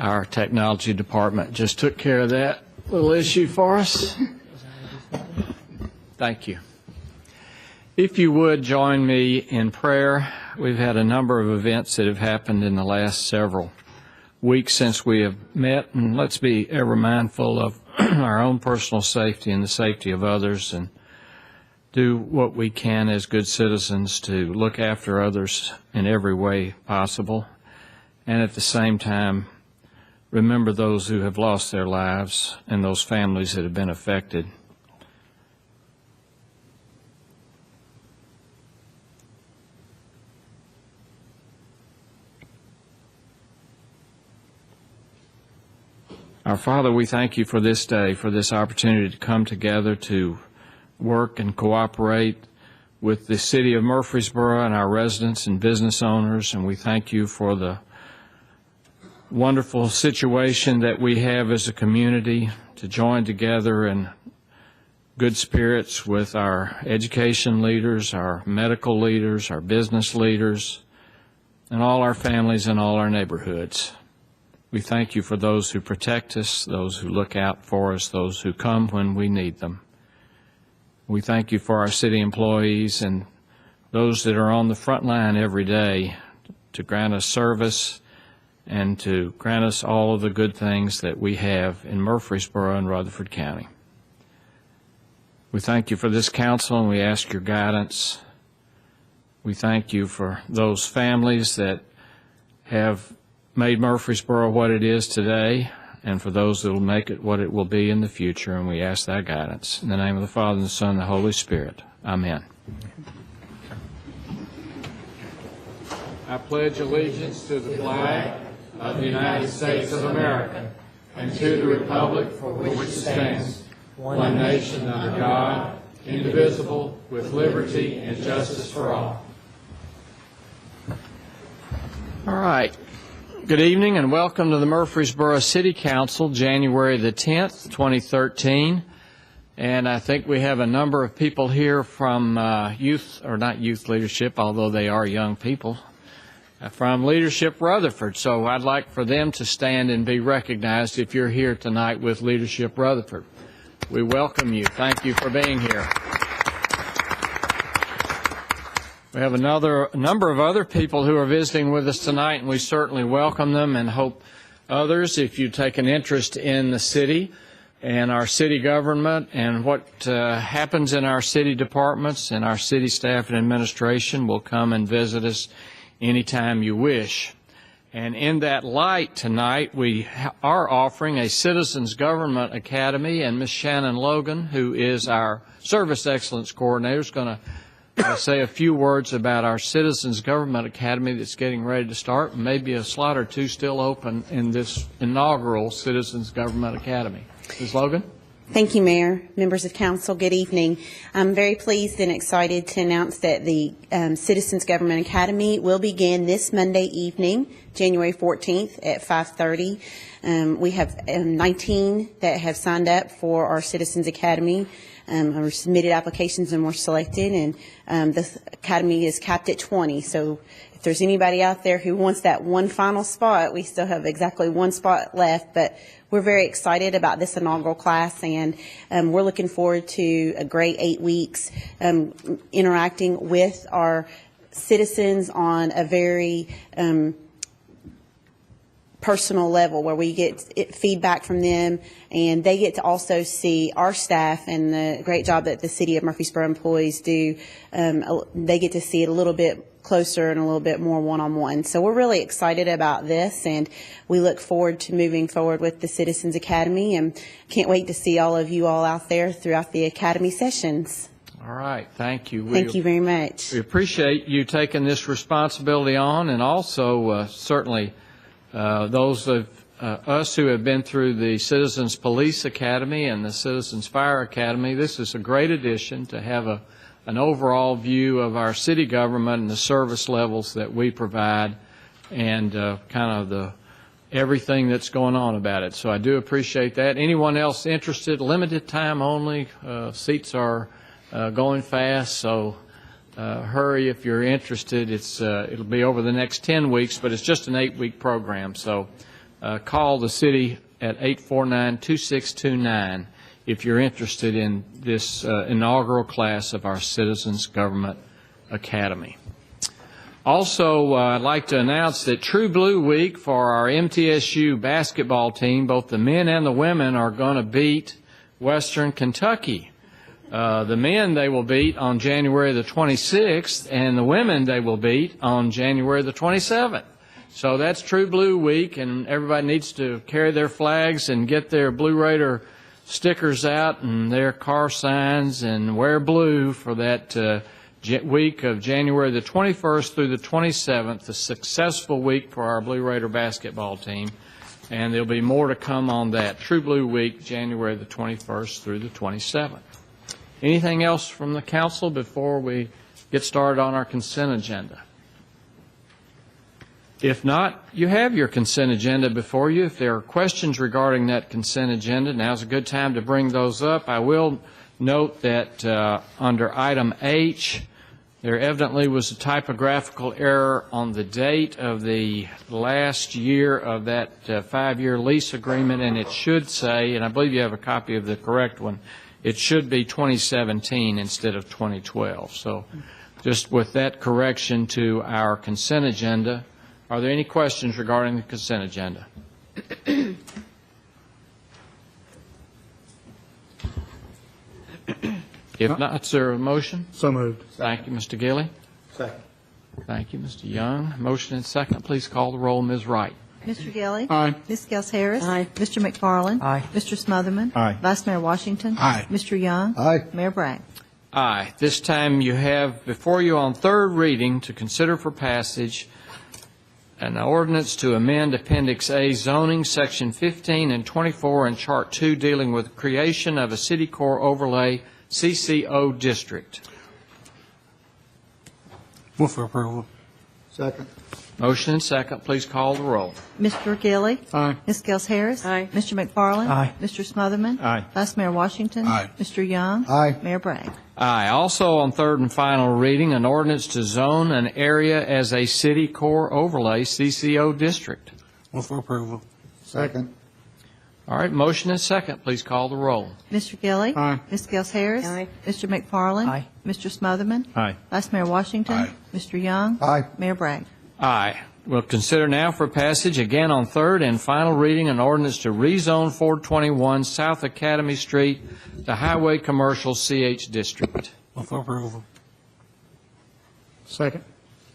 our technology department just took care of that little issue for us. Thank you. If you would join me in prayer, we've had a number of events that have happened in the last several weeks since we have met, and let's be ever mindful of our own personal safety and the safety of others, and do what we can as good citizens to look after others in every way possible, and at the same time remember those who have lost their lives and those families that have been affected. Our Father, we thank you for this day, for this opportunity to come together to work and cooperate with the city of Murfreesboro and our residents and business owners, and we thank you for the wonderful situation that we have as a community to join together in good spirits with our education leaders, our medical leaders, our business leaders, and all our families and all our neighborhoods. We thank you for those who protect us, those who look out for us, those who come when we need them. We thank you for our city employees and those that are on the front line every day to grant us service and to grant us all of the good things that we have in Murfreesboro and Rutherford County. We thank you for this council, and we ask your guidance. We thank you for those families that have made Murfreesboro what it is today, and for those that will make it what it will be in the future, and we ask that guidance. In the name of the Father, and the Son, and the Holy Spirit. Amen. I pledge allegiance to the flag of the United States of America and to the republic for which it stands, one nation under God, indivisible, with liberty and justice for all. All right. Good evening and welcome to the Murfreesboro City Council, January the 10th, 2013. And I think we have a number of people here from not youth leadership, although they are young people, from Leadership Rutherford. So I'd like for them to stand and be recognized if you're here tonight with Leadership Rutherford. We welcome you. Thank you for being here. We have a number of other people who are visiting with us tonight, and we certainly welcome them and hope others, if you take an interest in the city and our city government and what happens in our city departments and our city staff and administration, will come and visit us anytime you wish. And in that light tonight, we are offering a Citizens Government Academy, and Ms. Shannon Logan, who is our Service Excellence Coordinator, is going to say a few words about our Citizens Government Academy that's getting ready to start. Maybe a slot or two still open in this inaugural Citizens Government Academy. Ms. Logan? Thank you, Mayor. Members of Council, good evening. I'm very pleased and excited to announce that the Citizens Government Academy will begin this Monday evening, January 14th at 5:30. We have 19 that have signed up for our Citizens Academy. Or submitted applications and were selected, and the academy is capped at 20. So if there's anybody out there who wants that one final spot, we still have exactly one spot left, but we're very excited about this inaugural class, and we're looking forward to a great 8 weeks interacting with our citizens on a very personal level, where we get feedback from them, and they get to also see our staff and the great job that the City of Murfreesboro employees do. They get to see it a little bit closer and a little bit more one-on-one. So we're really excited about this, and we look forward to moving forward with the Citizens Academy, and can't wait to see all of you all out there throughout the Academy sessions. All right. Thank you. Thank you very much. We appreciate you taking this responsibility on, and also certainly those of us who have been through the Citizens Police Academy and the Citizens Fire Academy. This is a great addition to have an overall view of our city government and the service levels that we provide, and kind of everything that's going on about it. So I do appreciate that. Anyone else interested? Limited time only. Seats are going fast, so hurry if you're interested. It'll be over the next 10 weeks, but it's just an 8-week program. So call the city at 849-2629 if you're interested in this inaugural class of our Citizens Government Academy. Also, I'd like to announce that True Blue Week for our MTSU basketball team, both the men and the women, are going to beat Western Kentucky. The men they will beat on January the 26th, and the women they will beat on January the 27th. So that's True Blue Week, and everybody needs to carry their flags and get their Blue Raider stickers out and their car signs and wear blue for that week of January the 21st through the 27th, a successful week for our Blue Raider basketball team. And there'll be more to come on that. True Blue Week, January the 21st through the 27th. Anything else from the council before we get started on our consent agenda? If not, you have your consent agenda before you. If there are questions regarding that consent agenda, now's a good time to bring those up. I will note that under item H, there evidently was a typographical error on the date of the last year of that 5-year lease agreement, and it should say, and I believe you have a copy of the correct one, it should be 2017 instead of 2012. So just with that correction to our consent agenda, are there any questions regarding the consent agenda? If not, is there a motion? So moved. Thank you, Mr. Gilly. Second. Thank you, Mr. Young. Motion and second. Please call the roll. Ms. Wright. Mr. Gilly. Aye. Ms. Gels Harris. Aye. Mr. McFarland. Aye. Mr. Smotherman. Aye. Vice Mayor Washington. Aye. Mr. Young. Aye. Mayor Bragg. Aye. This time you have before you on third reading to consider for passage an ordinance to amend Appendix A zoning, Section 15 and 24 in Chart 2 dealing with creation of a city core overlay CCO district. Move for approval. Second. Motion and second. Please call the roll. Mr. Gilly. Aye. Ms. Gels Harris. Aye. Mr. McFarland. Aye. Mr. Smotherman. Aye. Vice Mayor Washington. Aye. Mr. Young. Aye. Mayor Bragg. Aye. Also on third and final reading, an ordinance to zone an area as a city core overlay CCO district. Move for approval. Second. All right. Motion and second. Please call the roll. Mr. Gilly. Aye. Ms. Gels Harris. Aye. Mr. McFarland. Aye. Mr. Smotherman. Aye. Vice Mayor Washington. Aye. Mr. Young. Aye. Mayor Bragg. Aye. We'll consider now for passage, again on third and final reading, an ordinance to rezone 421 South Academy Street to Highway Commercial CH District. Move for approval. Second.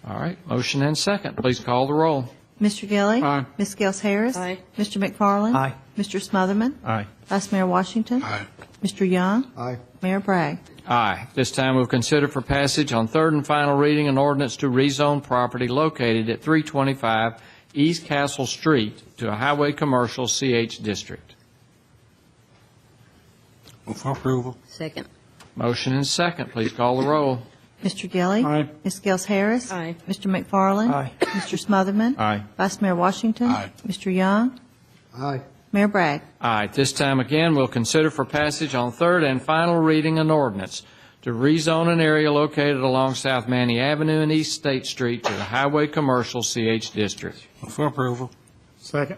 All right. Motion and second. Please call the roll. Mr. Gilly. Aye. Ms. Gels Harris. Aye. Mr. McFarland. Aye. Mr. Smotherman. Aye. Vice Mayor Washington. Aye. Mr. Young. Aye. Mayor Bragg. Aye. This time we'll consider for passage on third and final reading an ordinance to rezone property located at 325 East Castle Street to a Highway Commercial CH District. Move for approval. Second. Motion and second. Please call the roll. Mr. Gilly. Aye. Ms. Gels Harris. Aye. Mr. McFarland. Aye. Mr. Smotherman. Aye. Vice Mayor Washington. Aye. Mr. Young. Aye. Mayor Bragg. Aye. This time again, we'll consider for passage on third and final reading an ordinance to rezone an area located along South Manny Avenue and East State Street to the Highway Commercial CH District. Move for approval. Second.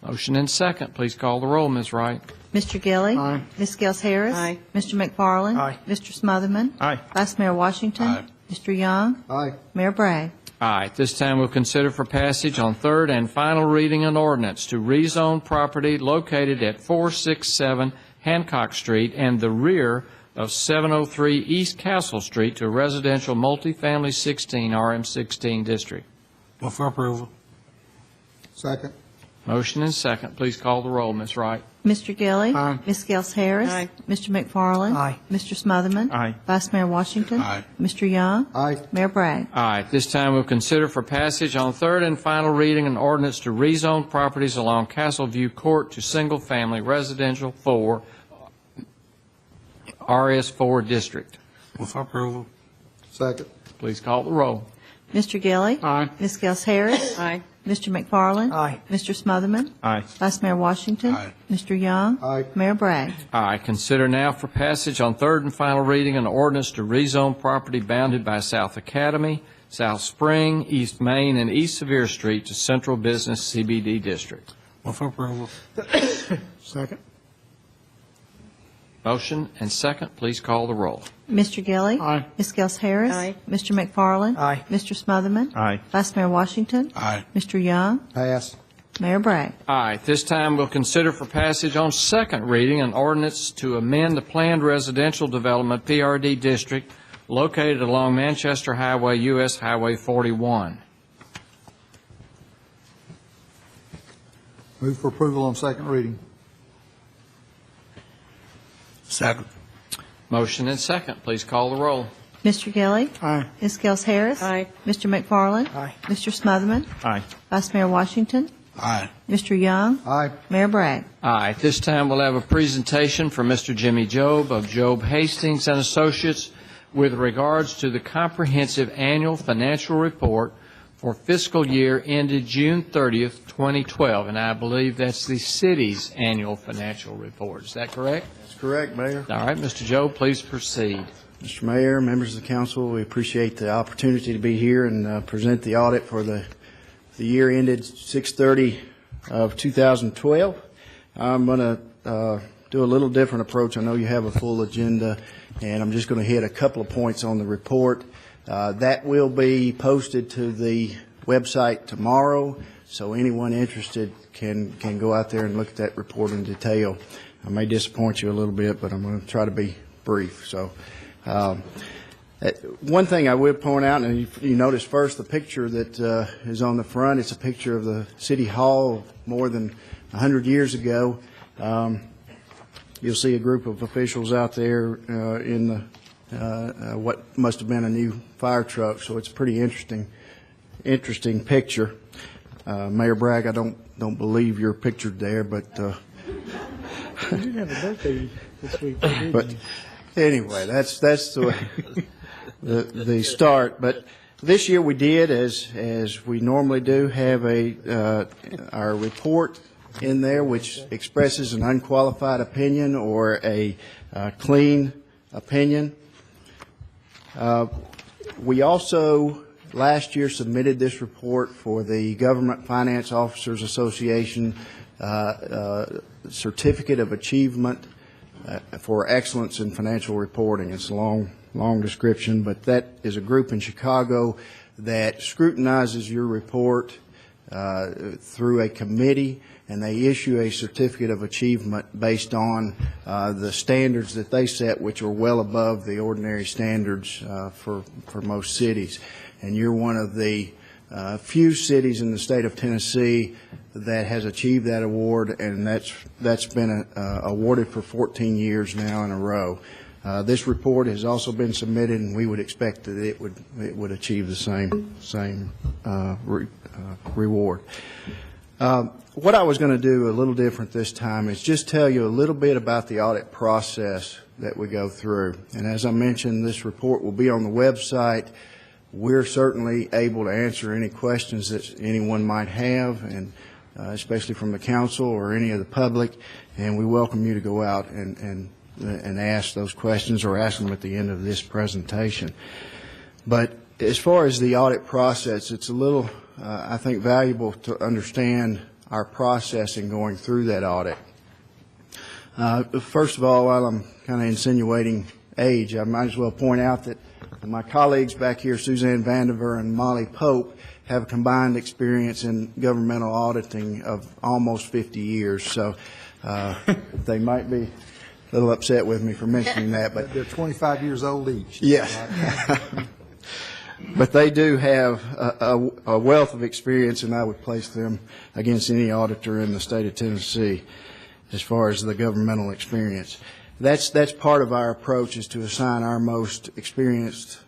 Motion and second. Please call the roll, Ms. Wright. Mr. Gilly. Aye. Ms. Gels Harris. Aye. Mr. McFarland. Aye. Mr. Smotherman. Aye. Vice Mayor Washington. Aye. Mr. Young. Aye. Mayor Bragg. Aye. This time we'll consider for passage on third and final reading an ordinance to rezone property located at 467 Hancock Street and the rear of 703 East Castle Street to a residential multifamily 16 RM16 district. Move for approval. Second. Motion and second. Please call the roll, Ms. Wright. Mr. Gilly. Aye. Ms. Gels Harris. Aye. Mr. McFarland. Aye. Mr. Smotherman. Aye. Vice Mayor Washington. Aye. Mr. Young. Aye. Mayor Bragg. Aye. This time we'll consider for passage on third and final reading an ordinance to rezone properties along Castleview Court to single-family residential 4 RS4 district. Move for approval. Second. Please call the roll. Mr. Gilly. Aye. Ms. Gels Harris. Aye. Mr. McFarland. Aye. Mr. Smotherman. Aye. Vice Mayor Washington. Aye. Mr. Young. Aye. Mayor Bragg. Aye. Consider now for passage on third and final reading an ordinance to rezone property bounded by South Academy, South Spring, East Main, and East Sevier Street to Central Business CBD District. Move for approval. Second. Motion and second, please call the roll. Mr. Gilly. Aye. Ms. Gels Harris. Aye. Mr. McFarland. Aye. Mr. Smotherman. Aye. Vice Mayor Washington. Aye. Mr. Young. Pass. Mayor Bragg. Aye. At this time, we'll consider for passage on second reading an ordinance to amend the planned residential development PRD district located along Manchester Highway, U.S. Highway 41. Move for approval on second reading. Second. Motion and second, please call the roll. Mr. Gilly. Aye. Ms. Gels Harris. Aye. Mr. McFarland. Aye. Mr. Smotherman. Aye. Vice Mayor Washington. Aye. Mr. Young. Aye. Mayor Bragg. Aye. At this time, we'll have a presentation from Mr. Jimmy Job of Job Hastings and Associates with regards to the comprehensive annual financial report for fiscal year ended June 30th, 2012. And I believe that's the city's annual financial report. Is that correct? That's correct, Mayor. All right, Mr. Job, please proceed. Mr. Mayor, members of the council, we appreciate the opportunity to be here and present the audit for the year ended 6/30 of 2012. I'm going to do a little different approach. I know you have a full agenda, and I'm just going to hit a couple of points on the report. That will be posted to the website tomorrow, so anyone interested can go out there and look at that report in detail. I may disappoint you a little bit, but I'm going to try to be brief. So, one thing I would point out, and you notice first the picture that is on the front. It's a picture of the City Hall more than 100 years ago. You'll see a group of officials out there in the what must have been a new fire truck. So it's a pretty interesting picture. Mayor Bragg, I don't believe you're pictured there, but. You didn't have a birthday this week, But anyway, that's the start. But this year we did, as we normally do, have our report in there, which expresses an unqualified opinion or a clean opinion. We also last year submitted this report for the Government Finance Officers Association Certificate of Achievement for Excellence in Financial Reporting. It's a long description, but that is a group in Chicago that scrutinizes your report through a committee, and they issue a certificate of achievement based on the standards that they set, which are well above the ordinary standards for most cities. And you're one of the few cities in the state of Tennessee that has achieved that award, and that's been awarded for 14 years now in a row. This report has also been submitted, and we would expect that it would achieve the same reward. What I was going to do a little different this time is just tell you a little bit about the audit process that we go through. And as I mentioned, this report will be on the website. We're certainly able to answer any questions that anyone might have, and especially from the council or any of the public, and we welcome you to go out and ask those questions or ask them at the end of this presentation. But as far as the audit process, it's a little, I think, valuable to understand our process in going through that audit. First of all, while I'm kind of insinuating age, I might as well point out that my colleagues back here, Suzanne Vandiver and Molly Pope, have a combined experience in governmental auditing of almost 50 years. So they might be a little upset with me for mentioning that. But they're 25 years old each. Yes. But they do have a wealth of experience, and I would place them against any auditor in the state of Tennessee as far as the governmental experience. That's part of our approach, is to assign our most experienced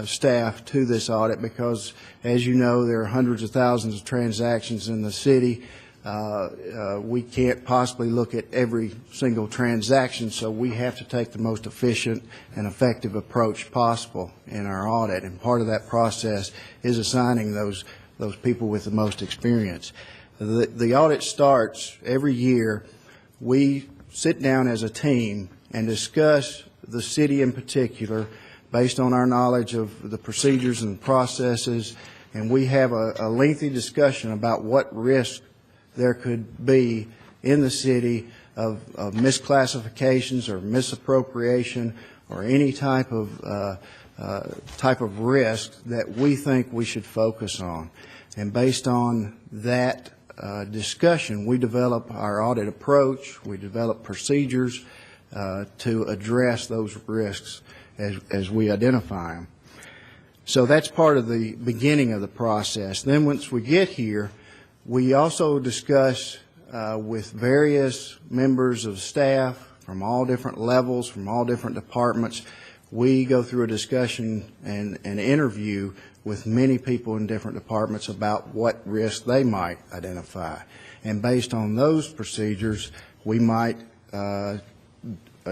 staff to this audit, because, as you know, there are hundreds of thousands of transactions in the city. We can't possibly look at every single transaction, so we have to take the most efficient and effective approach possible in our audit. And part of that process is assigning those people with the most experience. The audit starts every year. We sit down as a team and discuss the city in particular based on our knowledge of the procedures and processes, and we have a lengthy discussion about what risk there could be in the city of misclassifications or misappropriation or any type of risk that we think we should focus on. And based on that discussion, we develop our audit approach, we develop procedures to address those risks as we identify them. So that's part of the beginning of the process. Then once we get here, we also discuss with various members of staff from all different levels, from all different departments. We go through a discussion and an interview with many people in different departments about what risks they might identify. And based on those procedures, we might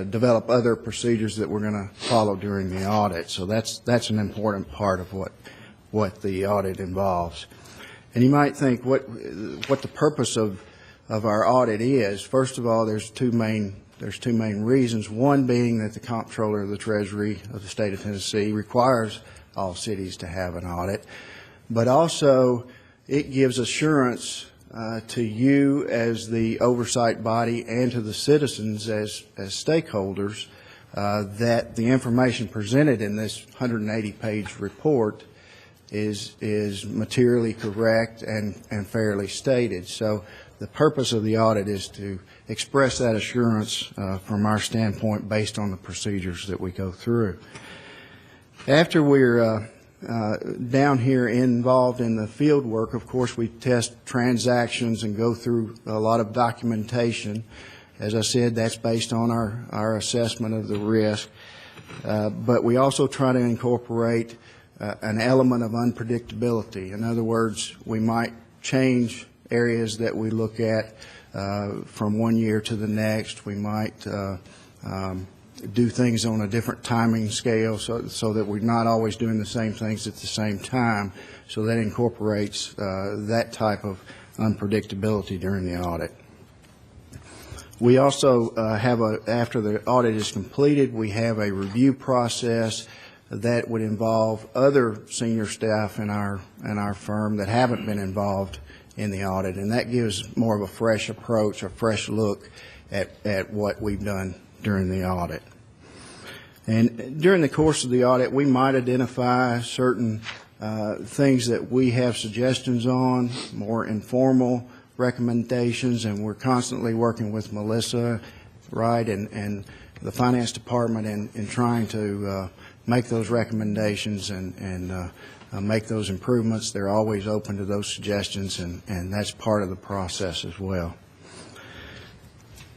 develop other procedures that we're going to follow during the audit. So that's an important part of what the audit involves. And you might think what the purpose of our audit is. First of all, there's two main reasons. One being that the Comptroller of the Treasury of the state of Tennessee requires all cities to have an audit, but also it gives assurance to you as the oversight body and to the citizens as stakeholders that the information presented in this 180-page report is materially correct and fairly stated. So the purpose of the audit is to express that assurance from our standpoint based on the procedures that we go through. After we're down here involved in the field work, of course, we test transactions and go through a lot of documentation. As I said, that's based on our assessment of the risk. But we also try to incorporate an element of unpredictability. In other words, we might change areas that we look at from one year to the next. We might do things on a different timing scale so that we're not always doing the same things at the same time. So that incorporates that type of unpredictability during the audit. We also after the audit is completed, we have a review process that would involve other senior staff in our firm that haven't been involved in the audit, and that gives more of a fresh approach, a fresh look at what we've done during the audit. And during the course of the audit, we might identify certain things that we have suggestions on, more informal recommendations, and we're constantly working with Melissa, right, and the finance department in trying to make those recommendations and make those improvements. They're always open to those suggestions, and that's part of the process as well.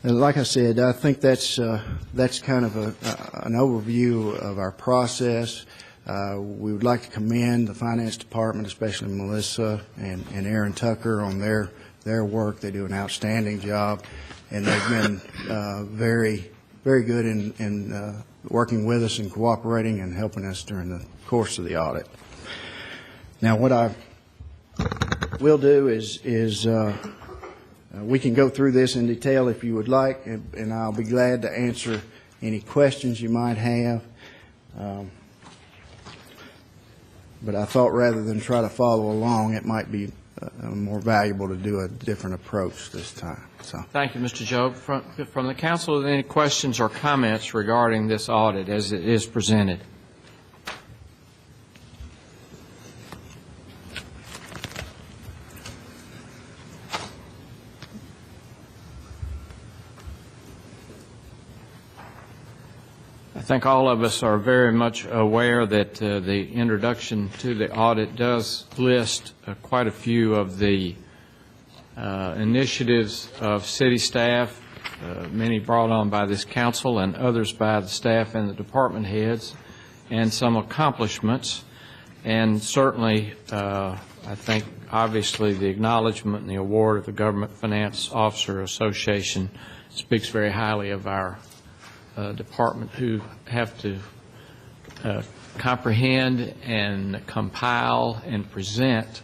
And like I said, I think that's kind of an overview of our process. We would like to commend the finance department, especially Melissa and Aaron Tucker, on their work. They do an outstanding job, and they've been very, very good in working with us and cooperating and helping us during the course of the audit. Now, what I will do is we can go through this in detail if you would like, and I'll be glad to answer any questions you might have. But I thought rather than try to follow along, it might be more valuable to do a different approach this time. So, thank you, Mr. Jobe. From the council, are there any questions or comments regarding this audit as it is presented? I think all of us are very much aware that the introduction to the audit does list quite a few of the initiatives of city staff, many brought on by this council and others by the staff and the department heads, and some accomplishments. And certainly, I think, obviously, the acknowledgement and the award of the Government Finance Officer Association speaks very highly of our department, who have to comprehend and compile and present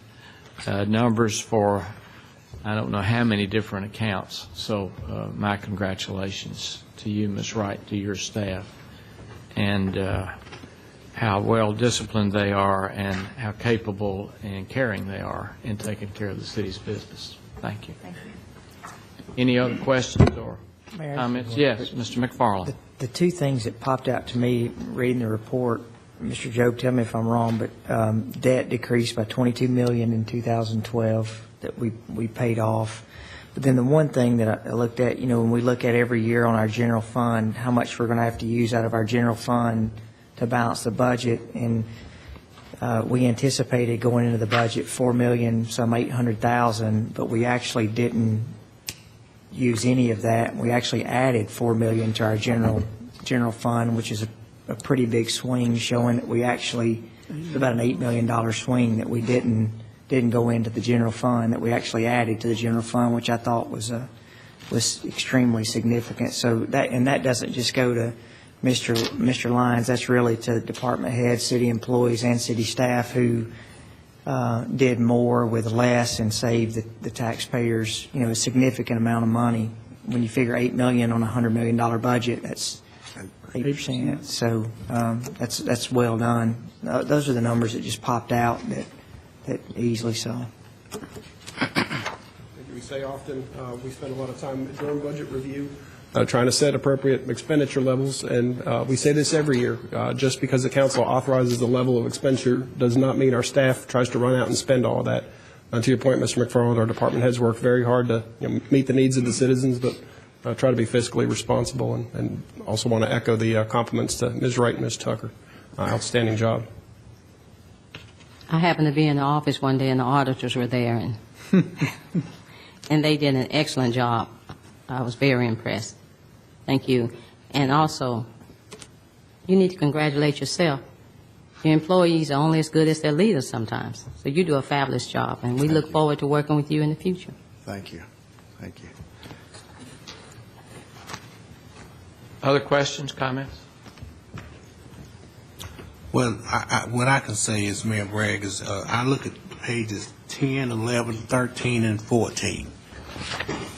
numbers for I don't know how many different accounts. So my congratulations to you, Ms. Wright, to your staff, and how well disciplined they are and how capable and caring they are in taking care of the city's business. Thank you. Any other questions or Mayor, comments? Yes, Mr. McFarland. The two things that popped out to me reading the report, Mr. Jobe, tell me if I'm wrong, but debt decreased by $22 million in 2012 that we paid off. But then the one thing that I looked at, when we look at every year on our general fund, how much we're going to have to use out of our general fund to balance the budget, and we anticipated going into the budget $4,800,000, but we actually didn't use any of that. We actually added $4 million to our general fund, which is a pretty big swing, showing that we actually about an $8 million swing that we didn't go into the general fund, that we actually added to the general fund, which I thought was extremely significant. So that doesn't just go to Mr. Lyons. That's really to department heads, city employees, and city staff who did more with less and saved the taxpayers, a significant amount of money. When you figure $8 million on a $100 million budget, that's 8%. So that's well done. Those are the numbers that just popped out that easily saw. We say often, we spend a lot of time during budget review trying to set appropriate expenditure levels, and we say this every year. Just because the council authorizes the level of expenditure does not mean our staff tries to run out and spend all that. To your point, Mr. McFarland, our department heads work very hard to meet the needs of the citizens, but try to be fiscally responsible, and also want to echo the compliments to Ms. Wright and Ms. Tucker. Outstanding job. I happened to be in the office one day, and the auditors were there, and and they did an excellent job. I was very impressed. Thank you. And also, you need to congratulate yourself. Your employees are only as good as their leaders sometimes. So you do a fabulous job, and we look forward to working with you in the future. Thank you. Thank you. Other questions, comments? Well, what I can say is, Mayor Bragg, is I look at pages 10, 11, 13, and 14.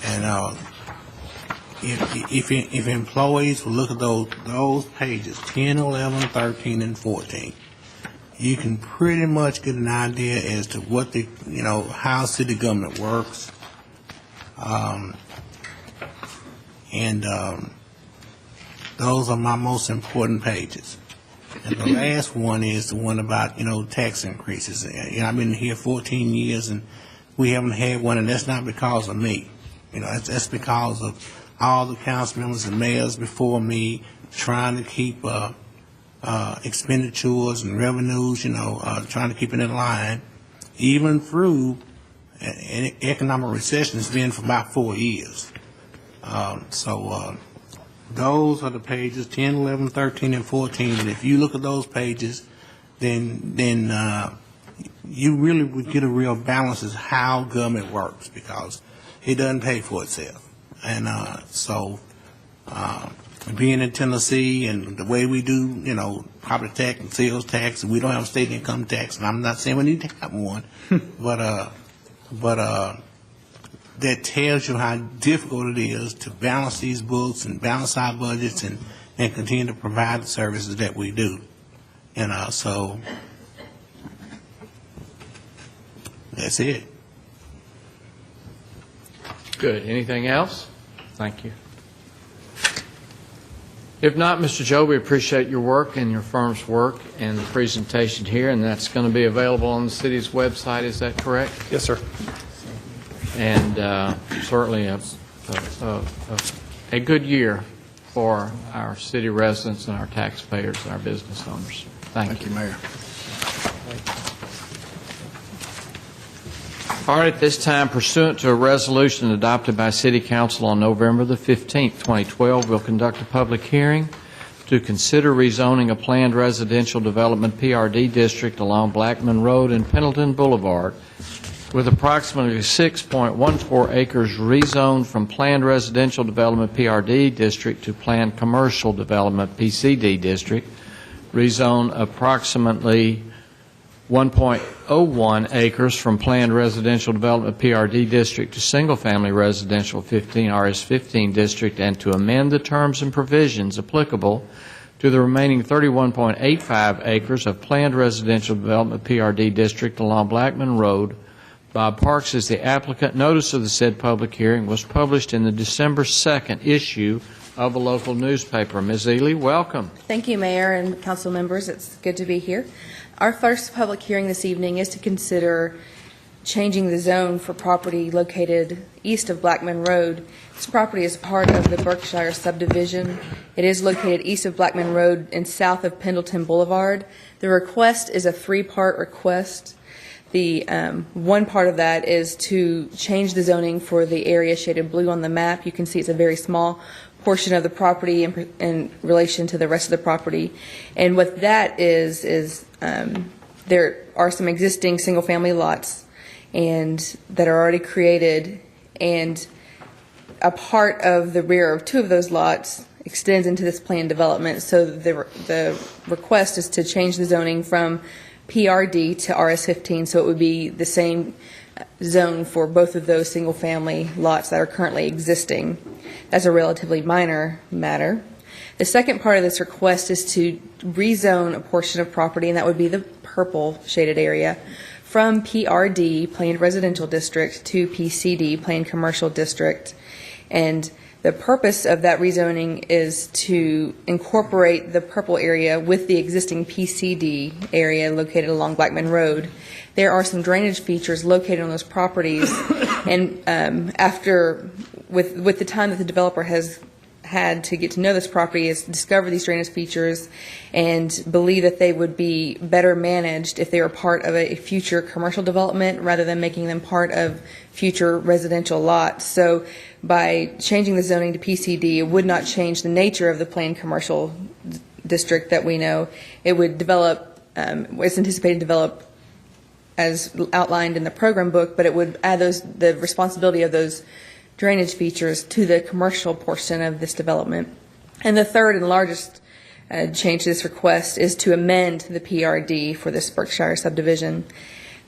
And if employees will look at those pages, 10, 11, 13, and 14, you can pretty much get an idea as to what how city government works. Those are my most important pages. And the last one is the one about, tax increases. I've been here 14 years, and we haven't had one, and that's not because of me. That's because of all the council members and mayors before me trying to keep expenditures and revenues, trying to keep it in line, even through an economic recession. It's been for about 4 years. Those are the pages 10, 11, 13, and 14. And if you look at those pages, then you really would get a real balance as how government works, because it doesn't pay for itself. And being in Tennessee and the way we do, property tax and sales tax, and we don't have state income tax, and I'm not saying we need to have one, but that tells you how difficult it is to balance these books and balance our budgets and continue to provide the services that we do. And so that's it. Good. Anything else? Thank you. If not, Mr. Joe, we appreciate your work and your firm's work and the presentation here, and that's going to be available on the city's website. Is that correct? Yes, sir. And certainly a good year for our city residents and our taxpayers and our business owners. Thank you. Thank you, Mayor. All right, at this time, pursuant to a resolution adopted by City Council on November the 15th, 2012, we'll conduct a public hearing to consider rezoning a planned residential development PRD district along Blackman Road and Pendleton Boulevard with approximately 6.14 acres rezoned from planned residential development PRD district to planned commercial development PCD district, rezone approximately 1.01 acres from planned residential development PRD district to single-family residential 15 RS15 district, and to amend the terms and provisions applicable to the remaining 31.85 acres of planned residential development PRD district along Blackman Road, Bob Parks is the applicant. Notice of the said public hearing was published in the December 2nd issue of a local newspaper. Ms. Ely, welcome. Thank you, Mayor and council members. It's good to be here. Our first public hearing this evening is to consider changing the zone for property located east of Blackman Road. This property is part of the Berkshire Subdivision. It is located east of Blackman Road and south of Pendleton Boulevard. The request is a three-part request. The one part of that is to change the zoning for the area shaded blue on the map. You can see it's a very small portion of the property in relation to the rest of the property. And what that is there are some existing single-family lots and that are already created, and a part of the rear of two of those lots extends into this planned development. So the request is to change the zoning from PRD to RS15, so it would be the same zone for both of those single-family lots that are currently existing. That's a relatively minor matter. The second part of this request is to rezone a portion of property, and that would be the purple shaded area, from PRD, Planned Residential District, to PCD, Planned Commercial District. And the purpose of that rezoning is to incorporate the purple area with the existing PCD area located along Blackman Road. There are some drainage features located on those properties, and with the time that the developer has had to get to know this property, is discover these drainage features and believe that they would be better managed if they were part of a future commercial development rather than making them part of future residential lots. So by changing the zoning to PCD, it would not change the nature of the planned commercial district that we know. It would develop, it's anticipated to develop as outlined in the program book, but it would add the responsibility of those drainage features to the commercial portion of this development. And the third and largest change to this request is to amend the PRD for this Berkshire subdivision.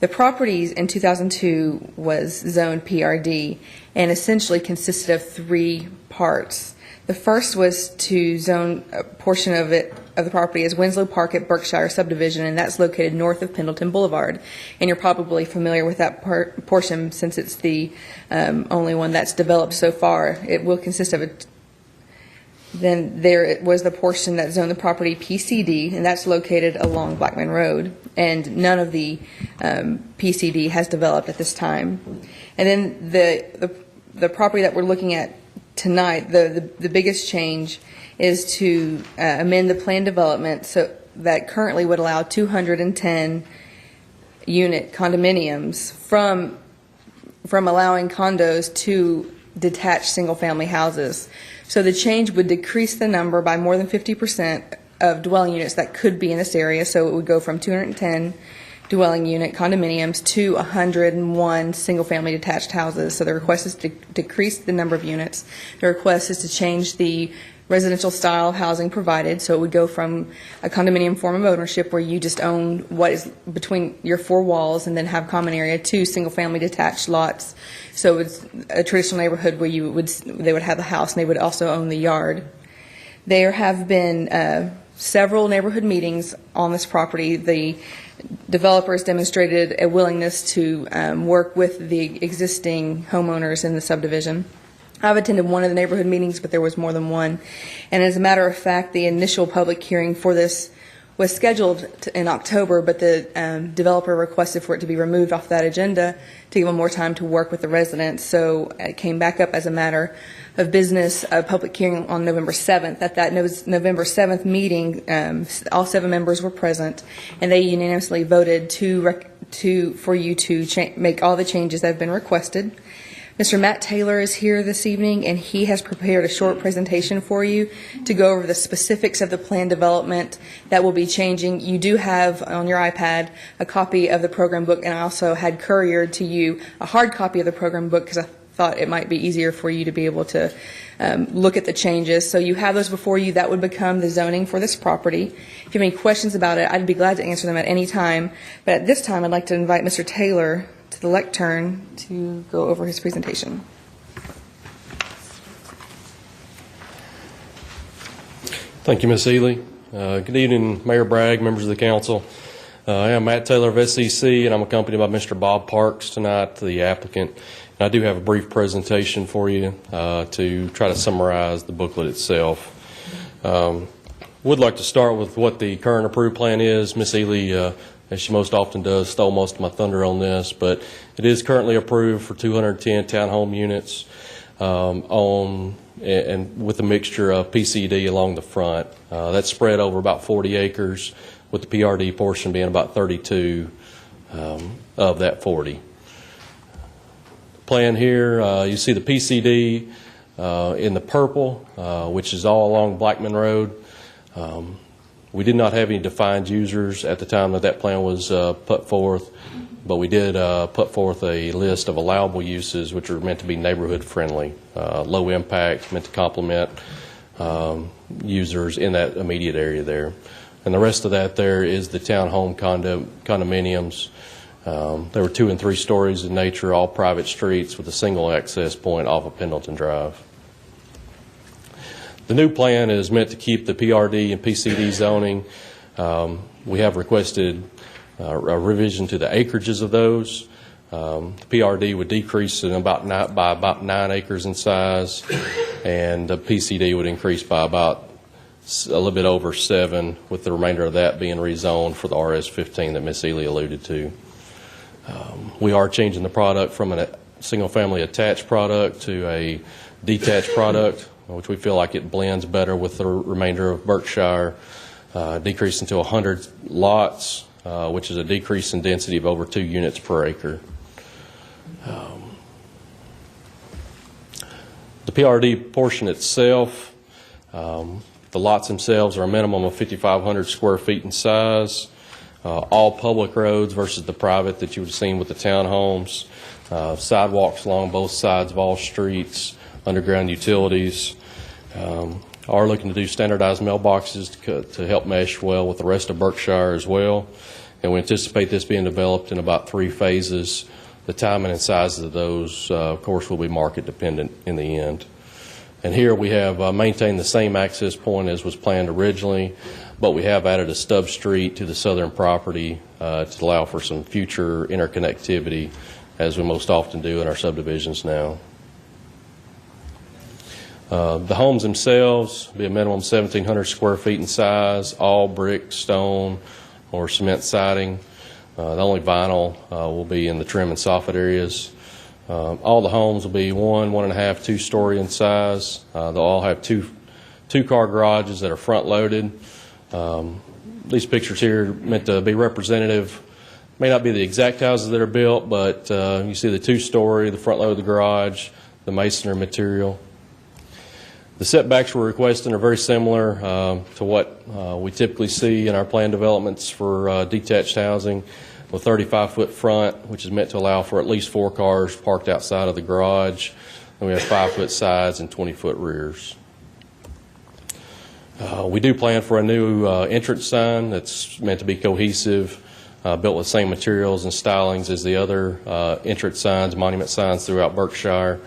The property in 2002 was zoned PRD and essentially consisted of three parts. The first was to zone a portion of the property as Winslow Park at Berkshire Subdivision, and that's located north of Pendleton Boulevard. And you're probably familiar with that portion since it's the only one that's developed so far. It will consist of then there was the portion that zoned the property PCD, and that's located along Blackman Road, and none of the PCD has developed at this time. And then the property that we're looking at tonight, the biggest change is to amend the planned development so that currently would allow 210 unit condominiums from allowing condos to detached single-family houses. So the change would decrease the number by more than 50% of dwelling units that could be in this area. So it would go from 210 dwelling unit condominiums to 101 single-family detached houses. So the request is to decrease the number of units. The request is to change the residential style of housing provided. So it would go from a condominium form of ownership where you just own what is between your four walls and then have common area to single-family detached lots. So it's a traditional neighborhood where they would have the house and they would also own the yard. There have been several neighborhood meetings on this property. The developers demonstrated a willingness to work with the existing homeowners in the subdivision. I've attended one of the neighborhood meetings, but there was more than one. And as a matter of fact, the initial public hearing for this was scheduled in October, but the developer requested for it to be removed off that agenda to give them more time to work with the residents. So it came back up as a matter of business, a public hearing on November 7th. At that November 7th meeting, all 7 members were present, and they unanimously voted for you to make all the changes that have been requested. Mr. Matt Taylor is here this evening, and he has prepared a short presentation for you to go over the specifics of the plan development that will be changing. You do have on your iPad a copy of the program book, and I also had couriered to you a hard copy of the program book because I thought it might be easier for you to be able to look at the changes. So you have those before you. That would become the zoning for this property. If you have any questions about it, I'd be glad to answer them at any time. But at this time, I'd like to invite Mr. Taylor to the lectern to go over his presentation. Thank you, Ms. Ely. Good evening, Mayor Bragg, members of the council. I am Matt Taylor of SEC, and I'm accompanied by Mr. Bob Parks tonight, the applicant. And I do have a brief presentation for you to try to summarize the booklet itself. Would like to start with what the current approved plan is. Ms. Ely, as she most often does, stole most of my thunder on this, but it is currently approved for 210 townhome units and with a mixture of PCD along the front. That's spread over about 40 acres, with the PRD portion being about 32 of that 40. Plan here, you see the PCD in the purple, which is all along Blackman Road. We did not have any defined users at the time that that plan was put forth, but we did put forth a list of allowable uses which are meant to be neighborhood friendly, low impact, meant to complement users in that immediate area there. And the rest of that there is the townhome condominiums. They were 2 and 3 stories in nature, all private streets with a single access point off of Pendleton Drive. The new plan is meant to keep the PRD and PCD zoning. We have requested a revision to the acreages of those. The PRD would decrease by about 9 acres in size, and the PCD would increase by about a little bit over 7, with the remainder of that being rezoned for the RS-15 that Ms. Ely alluded to. We are changing the product from a single-family attached product to a detached product, which we feel like it blends better with the remainder of Berkshire, decreasing to 100 lots, which is a decrease in density of over 2 units per acre. The PRD portion itself, the lots themselves are a minimum of 5,500 square feet in size. All public roads versus the private that you would have seen with the townhomes. Sidewalks along both sides of all streets, underground utilities. Are looking to do standardized mailboxes to help mesh well with the rest of Berkshire as well. And we anticipate this being developed in about 3 phases. The timing and sizes of those, of course, will be market dependent in the end. And here we have maintained the same access point as was planned originally, but we have added a stub street to the southern property to allow for some future interconnectivity, as we most often do in our subdivisions now. The homes themselves be a minimum 1,700 square feet in size, all brick, stone, or cement siding. The only vinyl will be in the trim and soffit areas. All the homes will be 1, 1.5, 2-story in size. They'll all have two-car garages that are front-loaded. These pictures here are meant to be representative. May not be the exact houses that are built, but you see the 2-story, the front load of the garage, the masonry material. The setbacks we're requesting are very similar to what we typically see in our planned developments for detached housing, with 35-foot front, which is meant to allow for at least 4 cars parked outside of the garage. And we have 5-foot sides and 20-foot rears. We do plan for a new entrance sign that's meant to be cohesive, built with the same materials and stylings as the other entrance signs, monument signs throughout Berkshire.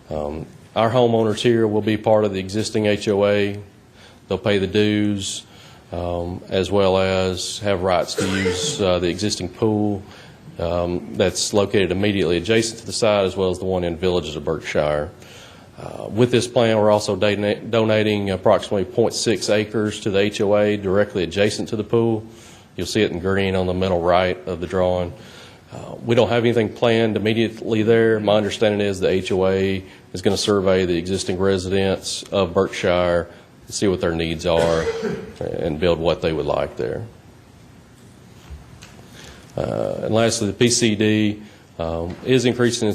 Our homeowners here will be part of the existing HOA. They'll pay the dues, as well as have rights to use the existing pool that's located immediately adjacent to the site, as well as the one in Villages of Berkshire. With this plan, we're also donating approximately 0.6 acres to the HOA directly adjacent to the pool. You'll see it in green on the middle right of the drawing. We don't have anything planned immediately there. My understanding is the HOA is going to survey the existing residents of Berkshire to see what their needs are and build what they would like there. And lastly, the PCD is increasing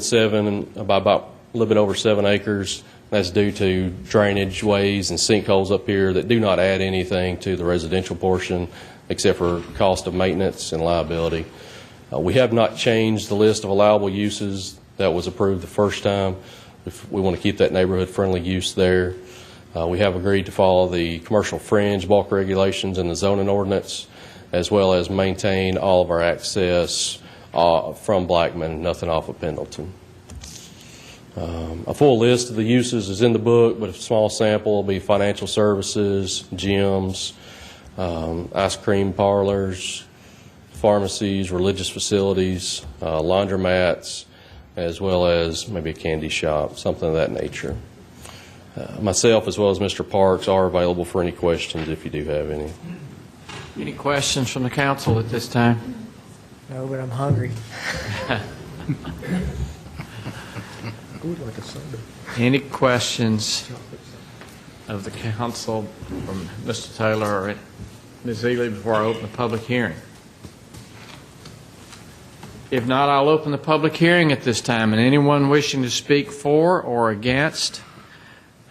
by about a little bit over 7 acres. That's due to drainage ways and sinkholes up here that do not add anything to the residential portion except for cost of maintenance and liability. We have not changed the list of allowable uses that was approved the first time. If we want to keep that neighborhood-friendly use there. We have agreed to follow the commercial fringe bulk regulations and the zoning ordinance, as well as maintain all of our access from Blackman, nothing off of Pendleton. A full list of the uses is in the book, but a small sample will be financial services, gyms, ice cream parlors, pharmacies, religious facilities, laundromats, as well as maybe a candy shop, something of that nature. Myself, as well as Mr. Parks, are available for any questions if you do have any. Any questions from the council at this time? No, but I'm hungry. Any questions of the council from Mr. Taylor or Ms. Ely before I open the public hearing? If not, I'll open the public hearing at this time, and anyone wishing to speak for or against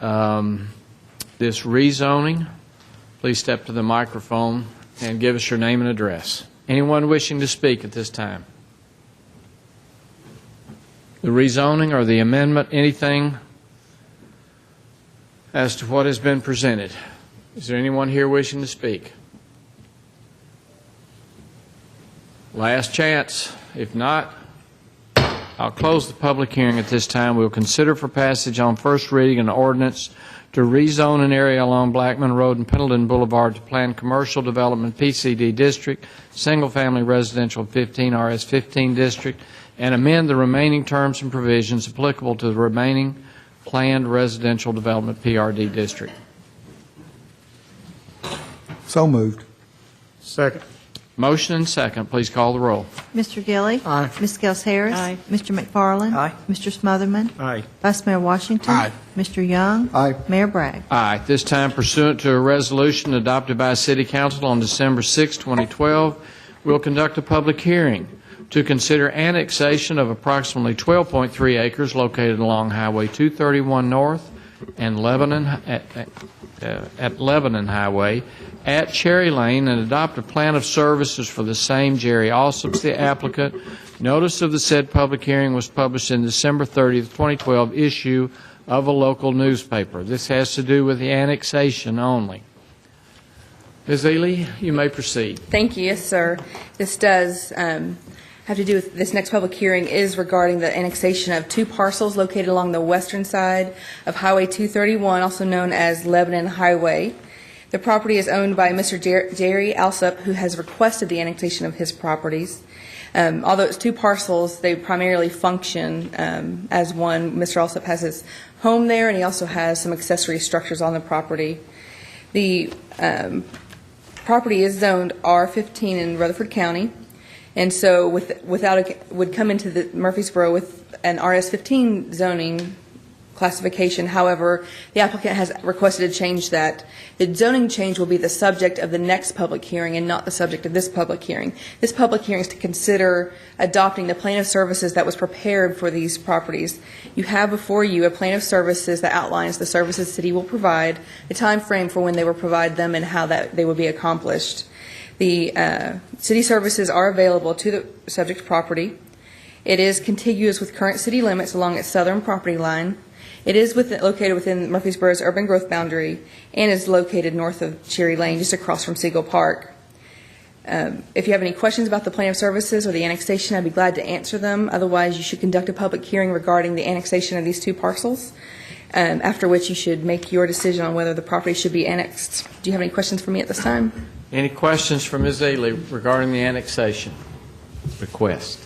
this rezoning, please step to the microphone and give us your name and address. Anyone wishing to speak at this time? The rezoning or the amendment, anything as to what has been presented? Is there anyone here wishing to speak? Last chance. If not, I'll close the public hearing at this time. We'll consider for passage on first reading an ordinance to rezone an area along Blackman Road and Pendleton Boulevard to planned commercial development PCD district, single-family residential 15 RS 15 district, and amend the remaining terms and provisions applicable to the remaining planned residential development PRD district. So moved. Second. Motion and second. Please call the roll. Mr. Gilly. Aye. Ms. Gels Harris. Aye. Mr. McFarland. Aye. Mr. Smotherman. Aye. Vice Mayor Washington. Aye. Mr. Young. Aye. Mayor Bragg. Aye. At this time, pursuant to a resolution adopted by City Council on December 6, 2012, we'll conduct a public hearing to consider annexation of approximately 12.3 acres located along Highway 231 North and Lebanon at Lebanon Highway at Cherry Lane and adopt a plan of services for the same. Jerry Alsop's the applicant. Notice of the said public hearing was published in December 30th, 2012 issue of a local newspaper. This has to do with the annexation only. Ms. Ely, you may proceed. Thank you. Yes, sir. This does have to do with, this next public hearing is regarding the annexation of two parcels located along the western side of Highway 231, also known as Lebanon Highway. The property is owned by Mr. Jerry Alsop, who has requested the annexation of his properties. Although it's two parcels, they primarily function as one. Mr. Alsop has his home there, and he also has some accessory structures on the property. The property is zoned R15 in Rutherford County, and so would come into the Murfreesboro with an RS15 zoning classification. However, the applicant has requested to change that. The zoning change will be the subject of the next public hearing and not the subject of this public hearing. This public hearing is to consider adopting the plan of services that was prepared for these properties. You have before you a plan of services that outlines the services the city will provide, the time frame for when they will provide them, and how that they will be accomplished. The city services are available to the subject property. It is contiguous with current city limits along its southern property line. It is located within Murfreesboro's urban growth boundary and is located north of Cherry Lane, just across from Siegel Park. If you have any questions about the plan of services or the annexation, I'd be glad to answer them. Otherwise, you should conduct a public hearing regarding the annexation of these two parcels, after which you should make your decision on whether the property should be annexed. Do you have any questions for me at this time? Any questions for Ms. Ely regarding the annexation request?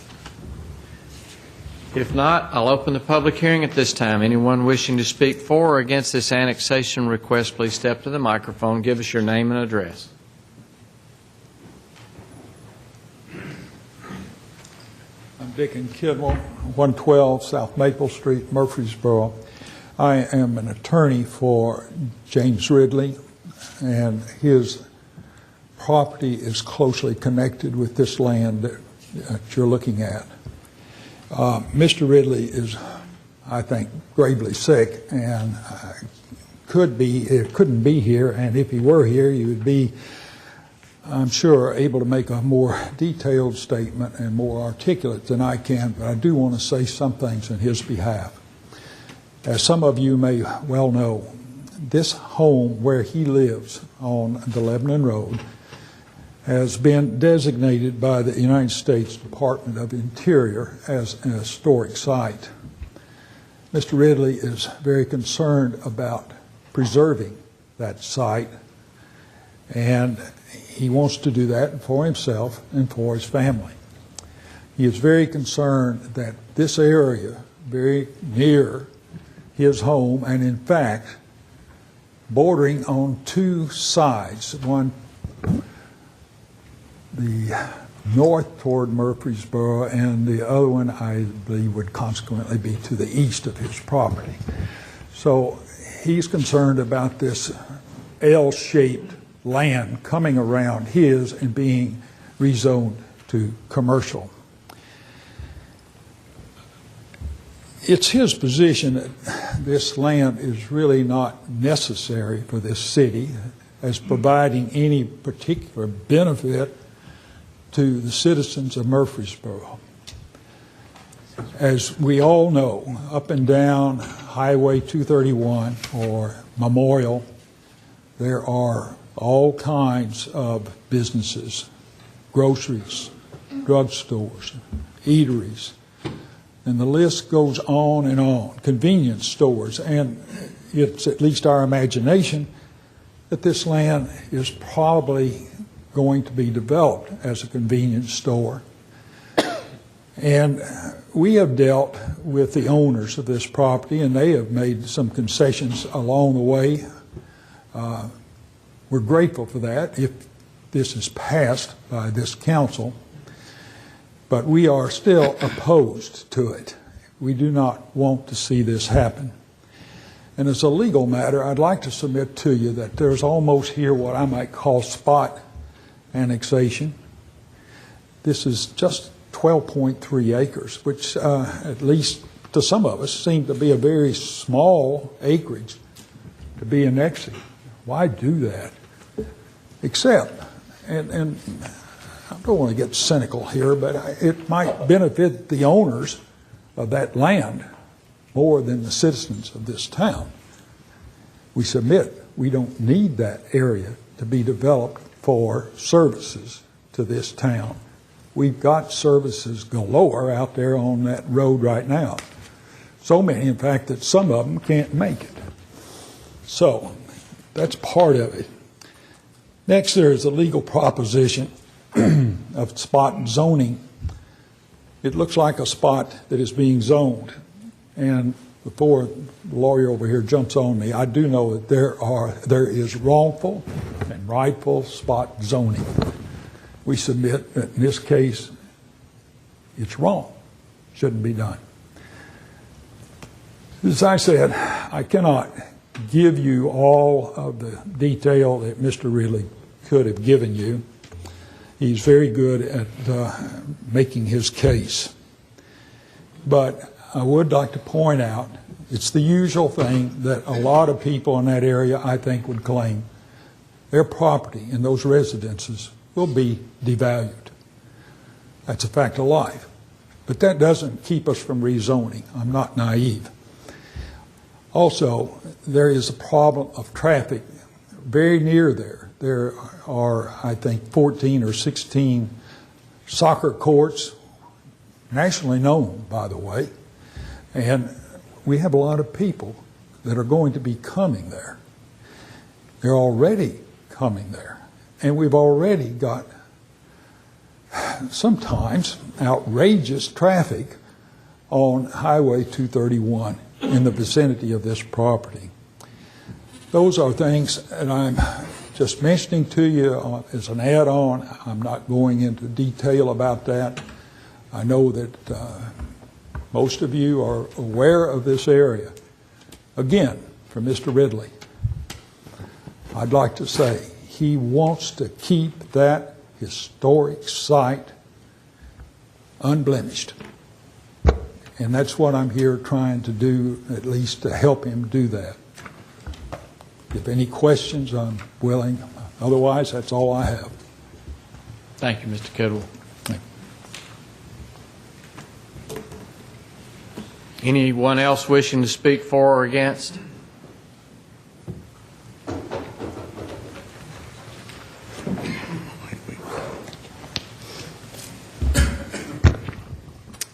If not, I'll open the public hearing at this time. Anyone wishing to speak for or against this annexation request, please step to the microphone. Give us your name and address. I'm Dick Kidwell, 112 South Maple Street, Murfreesboro. I am an attorney for James Ridley, and his property is closely connected with this land that you're looking at. Mr. Ridley is, I think, gravely sick and couldn't be here, and if he were here, he would be, I'm sure, able to make a more detailed statement and more articulate than I can, but I do want to say some things on his behalf. As some of you may well know, this home where he lives on the Lebanon Road has been designated by the United States Department of Interior as an historic site. Mr. Ridley is very concerned about preserving that site, and he wants to do that for himself and for his family. He is very concerned that this area, very near his home, and in fact, bordering on two sides, one the north toward Murfreesboro, and the other one, I believe, would consequently be to the east of his property. So he's concerned about this L-shaped land coming around his and being rezoned to commercial. It's his position that this land is really not necessary for this city as providing any particular benefit to the citizens of Murfreesboro. As we all know, up and down Highway 231 or Memorial, there are all kinds of businesses, groceries, drugstores, eateries, and the list goes on and on, convenience stores, and it's at least our imagination that this land is probably going to be developed as a convenience store. And we have dealt with the owners of this property, and they have made some concessions along the way. We're grateful for that if this is passed by this council, but we are still opposed to it. We do not want to see this happen. And as a legal matter, I'd like to submit to you that there's almost here what I might call spot annexation. This is just 12.3 acres, which at least to some of us seemed to be a very small acreage to be annexing. Why do that? Except, and I don't want to get cynical here, but it might benefit the owners of that land more than the citizens of this town. We submit we don't need that area to be developed for services to this town. We've got services galore out there on that road right now. So many, in fact, that some of them can't make it. So that's part of it. Next, there is a legal proposition of spot zoning. It looks like a spot that is being zoned. And before the lawyer over here jumps on me, I do know that there is wrongful and rightful spot zoning. We submit that in this case, it's wrong. Shouldn't be done. As I said, I cannot give you all of the detail that Mr. Ridley could have given you. He's very good at making his case. But I would like to point out, it's the usual thing that a lot of people in that area, I think, would claim their property in those residences will be devalued. That's a fact of life. But that doesn't keep us from rezoning. I'm not naive. Also, there is a problem of traffic very near there. There are, I think, 14 or 16 soccer courts, nationally known, by the way, and we have a lot of people that are going to be coming there. They're already coming there, and we've already got sometimes outrageous traffic on Highway 231 in the vicinity of this property. Those are things that I'm just mentioning to you as an add-on. I'm not going into detail about that. I know that most of you are aware of this area. Again, for Mr. Ridley, I'd like to say he wants to keep that historic site unblemished. And that's what I'm here trying to do, at least to help him do that. If any questions, I'm willing. Otherwise, that's all I have. Thank you, Mr. Kidwell. Anyone else wishing to speak for or against?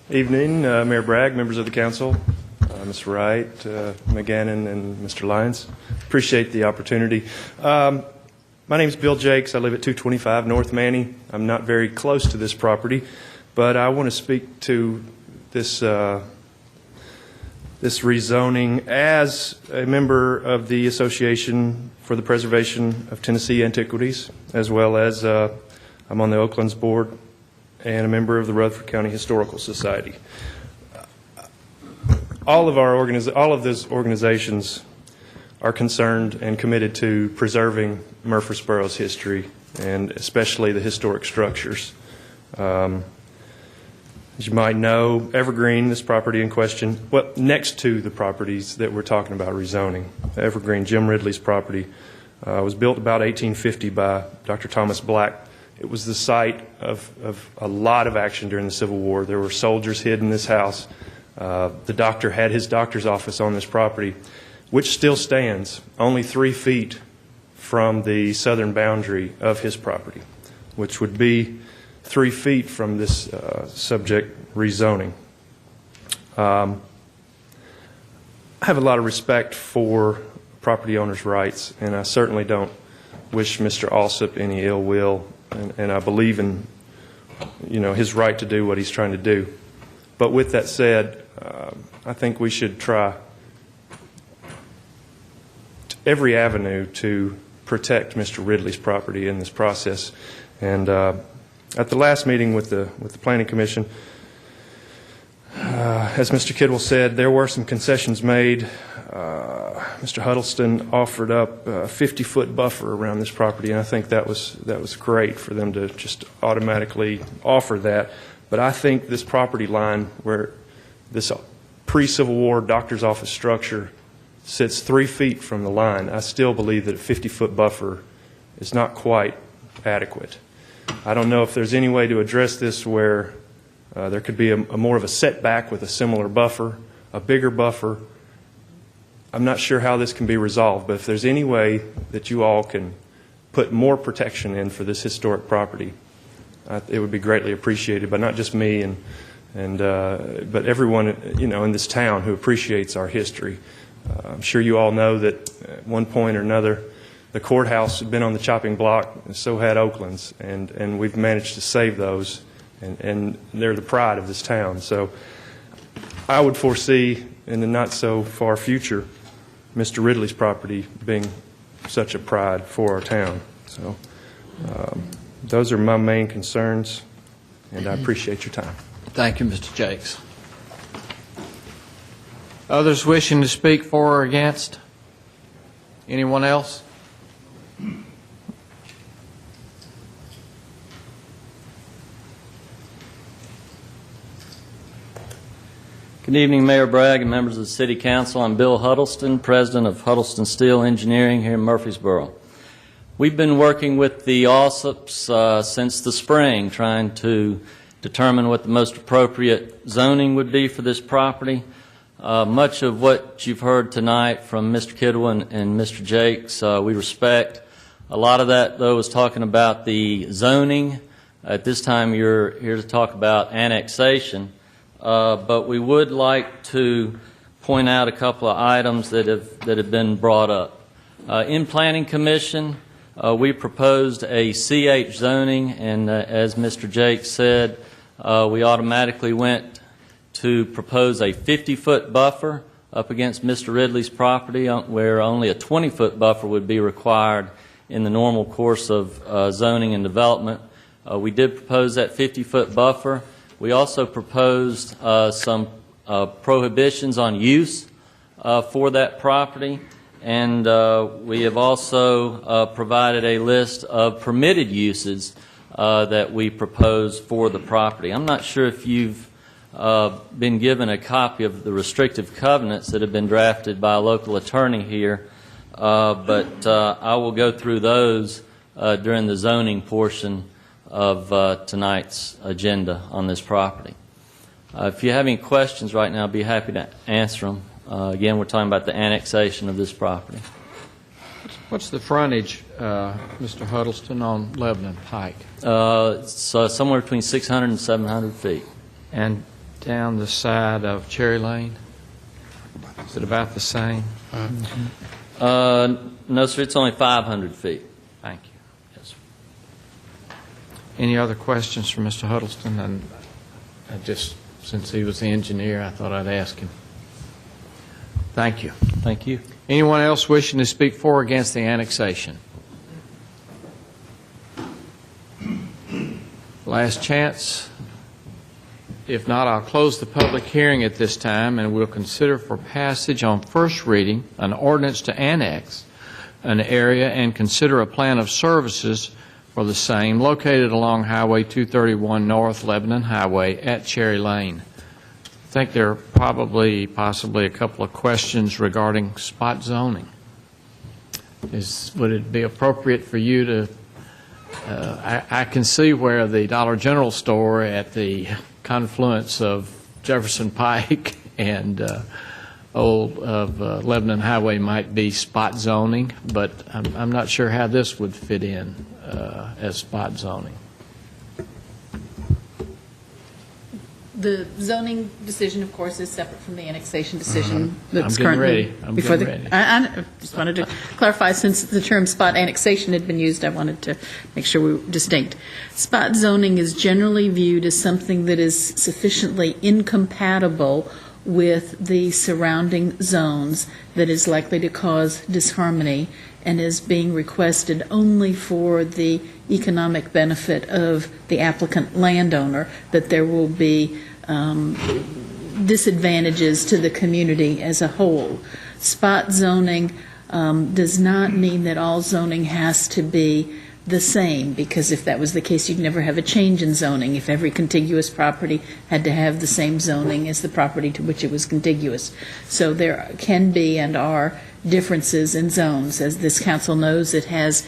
Evening, Mayor Bragg, members of the council, Ms. Wright, McGannon, and Mr. Lyons. Appreciate the opportunity. My name's Bill Jakes. I live at 225 North Manny. I'm not very close to this property, but I want to speak to this this rezoning as a member of the Association for the Preservation of Tennessee Antiquities, as well as I'm on the Oaklands Board and a member of the Rutherford County Historical Society. All of those organizations are concerned and committed to preserving Murfreesboro's history, and especially the historic structures. As you might know, Evergreen, this property in question, well, next to the properties that we're talking about rezoning, Evergreen, Jim Ridley's property, was built about 1850 by Dr. Thomas Black. It was the site of a lot of action during the Civil War. There were soldiers hid in this house. The doctor had his doctor's office on this property, which still stands only 3 feet from the southern boundary of his property, which would be 3 feet from this subject rezoning. I have a lot of respect for property owners' rights, and I certainly don't wish Mr. Alsop any ill will, and I believe in his right to do what he's trying to do. But with that said, I think we should try every avenue to protect Mr. Ridley's property in this process. And at the last meeting with the Planning Commission, as Mr. Kidwell said, there were some concessions made. Mr. Huddleston offered up a 50-foot buffer around this property, and I think that was great for them to just automatically offer that. But I think this property line where this pre-Civil War doctor's office structure sits 3 feet from the line, I still believe that a 50-foot buffer is not quite adequate. I don't know if there's any way to address this where there could be a more of a setback with a similar buffer, a bigger buffer. I'm not sure how this can be resolved, but if there's any way that you all can put more protection in for this historic property, it would be greatly appreciated by not just me but everyone in this town who appreciates our history. I'm sure you all know that at one point or another the courthouse had been on the chopping block, and so had Oakland's, and we've managed to save those, and they're the pride of this town. So I would foresee in the not so far future Mr. Ridley's property being such a pride for our town. So those are my main concerns, and I appreciate your time. Thank you, Mr. Jakes. Others wishing to speak for or against? Anyone else? Good evening, Mayor Bragg and members of the City Council. I'm Bill Huddleston, President of Huddleston Steel Engineering here in Murfreesboro. We've been working with the Alsops since the spring, trying to determine what the most appropriate zoning would be for this property. Much of what you've heard tonight from Mr. Kidwell and Mr. Jakes, we respect. A lot of that, though, is talking about the zoning. At this time, you're here to talk about annexation. But we would like to point out a couple of items that have been brought up. In Planning Commission, we proposed a CH zoning, and as Mr. Jakes said, we automatically went to propose a 50-foot buffer up against Mr. Ridley's property, where only a 20-foot buffer would be required in the normal course of zoning and development. We did propose that 50-foot buffer. We also proposed some prohibitions on use for that property, and we have also provided a list of permitted uses that we propose for the property. I'm not sure if you've been given a copy of the restrictive covenants that have been drafted by a local attorney here, but I will go through those during the zoning portion of tonight's agenda on this property. If you have any questions right now, I'd be happy to answer them. Again, we're talking about the annexation of this property. What's the frontage, Mr. Huddleston, on Lebanon Pike? It's somewhere between 600 and 700 feet. And down the side of Cherry Lane? Is it about the same? No, sir, it's only 500 feet. Thank you. Any other questions for Mr. Huddleston? And I just, since he was the engineer, I thought I'd ask him. Thank you. Thank you. Anyone else wishing to speak for or against the annexation? Last chance. If not, I'll close the public hearing at this time, and we'll consider for passage on first reading an ordinance to annex an area and consider a plan of services for the same located along Highway 231 North Lebanon Highway at Cherry Lane. I think there are possibly a couple of questions regarding spot zoning. Would it be appropriate for you to, I can see where the Dollar General store at the confluence of Jefferson Pike and Lebanon Highway might be spot zoning, but I'm not sure how this would fit in as spot zoning. The zoning decision, of course, is separate from the annexation decision that's I'm currently getting ready. before the. Getting ready. I just wanted to clarify, since the term spot annexation had been used, I wanted to make sure we were distinct. Spot zoning is generally viewed as something that is sufficiently incompatible with the surrounding zones that is likely to cause disharmony and is being requested only for the economic benefit of the applicant landowner, that there will be disadvantages to the community as a whole. Spot zoning does not mean that all zoning has to be the same, because if that was the case, you'd never have a change in zoning if every contiguous property had to have the same zoning as the property to which it was contiguous. So there can be and are differences in zones. As this council knows, it has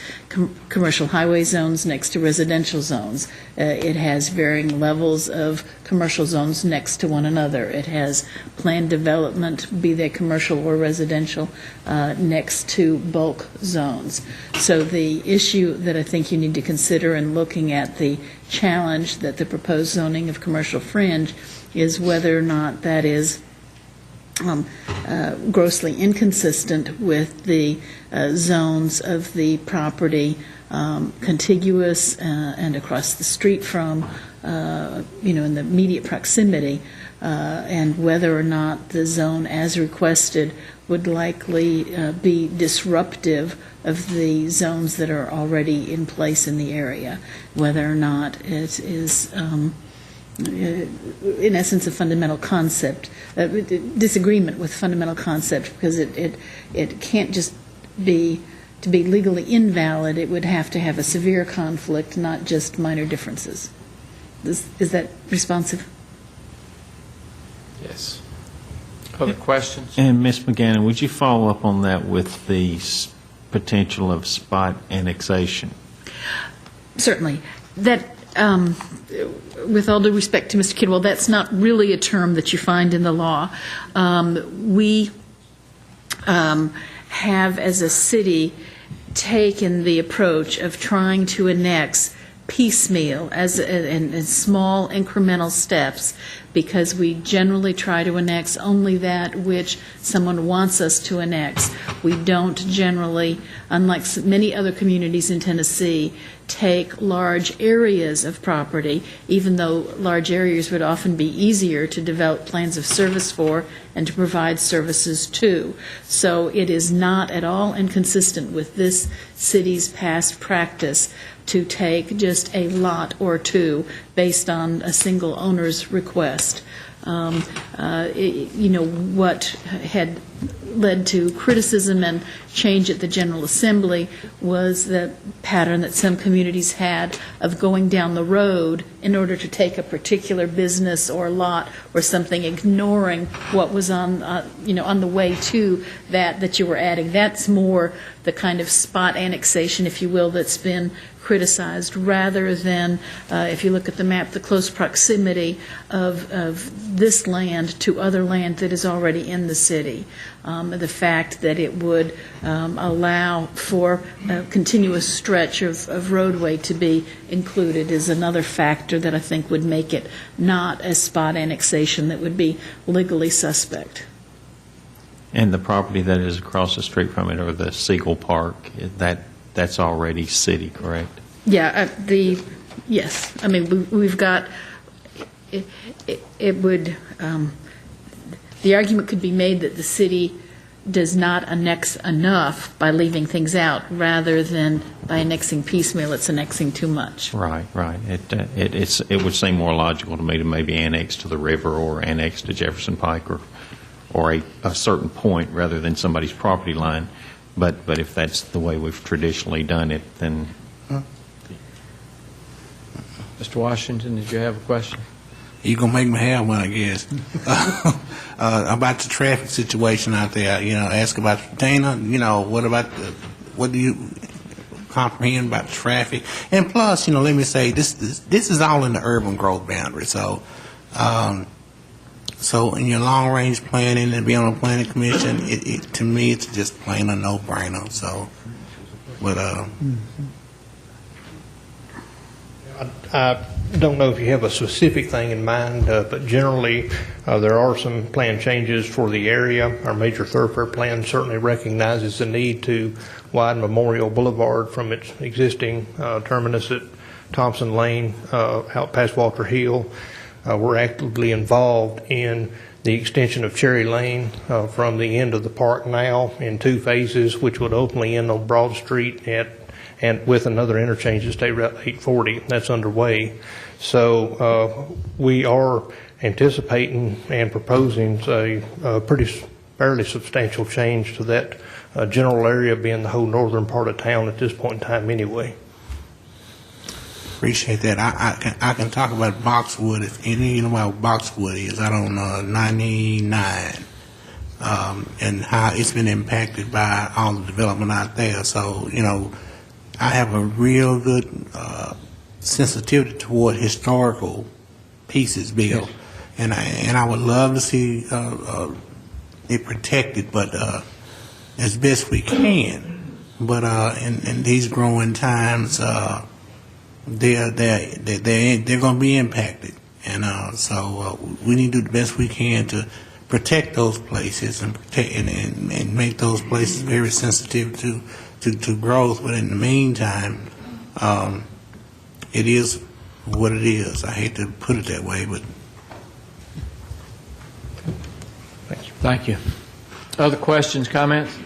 commercial highway zones next to residential zones. It has varying levels of commercial zones next to one another. It has planned development, be they commercial or residential, next to bulk zones. So the issue that I think you need to consider in looking at the challenge that the proposed zoning of commercial fringe is whether or not that is grossly inconsistent with the zones of the property contiguous and across the street from, in the immediate proximity, and whether or not the zone as requested would likely be disruptive of the zones that are already in place in the area, whether or not it is in essence, a fundamental concept, disagreement with fundamental concept, because it can't just be, to be legally invalid, it would have to have a severe conflict, not just minor differences. Is that responsive? Yes. Other questions? And Ms. McGannon, would you follow up on that with the potential of spot annexation? Certainly. That, with all due respect to Mr. Kidwell, that's not really a term that you find in the law. We have, as a city, taken the approach of trying to annex piecemeal in small incremental steps, because we generally try to annex only that which someone wants us to annex. We don't generally, unlike many other communities in Tennessee, take large areas of property, even though large areas would often be easier to develop plans of service for and to provide services to. So it is not at all inconsistent with this city's past practice to take just a lot or two based on a single owner's request. What had led to criticism and change at the General Assembly was the pattern that some communities had of going down the road in order to take a particular business or lot or something, ignoring what was on the way to that you were adding. That's more the kind of spot annexation, if you will, that's been criticized, rather than, if you look at the map, the close proximity of this land to other land that is already in the city. The fact that it would allow for a continuous stretch of roadway to be included is another factor that I think would make it not a spot annexation that would be legally suspect. And the property that is across the street from it, or the Siegel Park, that's already city, correct? Yeah, the Yes, I mean, we've got, it would, the argument could be made that the city does not annex enough by leaving things out, rather than by annexing piecemeal, it's annexing too much. Right. It would seem more logical to me to maybe annex to the river or annex to Jefferson Pike or a certain point rather than somebody's property line. But if that's the way we've traditionally done it, then. Mr. Washington, did you have a question? You're going to make me have one, I guess. About the traffic situation out there, ask about Dana, what do you comprehend about traffic? And plus, let me say, this is all in the urban growth boundary. So in your long-range planning and be on a planning commission, to me, it's just plain a no-brainer. So, but I don't know if you have a specific thing in mind, but generally there are some plan changes for the area. Our major thoroughfare plan certainly recognizes the need to widen Memorial Boulevard from its existing terminus at Thompson Lane out past Walter Hill. We're actively involved in the extension of Cherry Lane from the end of the park now in 2 phases, which would ultimately end on Broad Street and with another interchange at State Route 840. That's underway. So we are anticipating and proposing a fairly substantial change to that general area, being the whole northern part of town at this point in time anyway. Appreciate that. I can talk about Boxwood. If any know what Boxwood is, out on 99, and how it's been impacted by all the development out there. So, I have a real good sensitivity toward historical pieces, Bill, and I would love to see it protected, but as best we can. But in these growing times, they're going to be impacted, and so we need to do the best we can to protect those places and protect and make those places very sensitive to growth. But in the meantime, it is what it is. I hate to put it that way, but Thank you. Other questions, comments?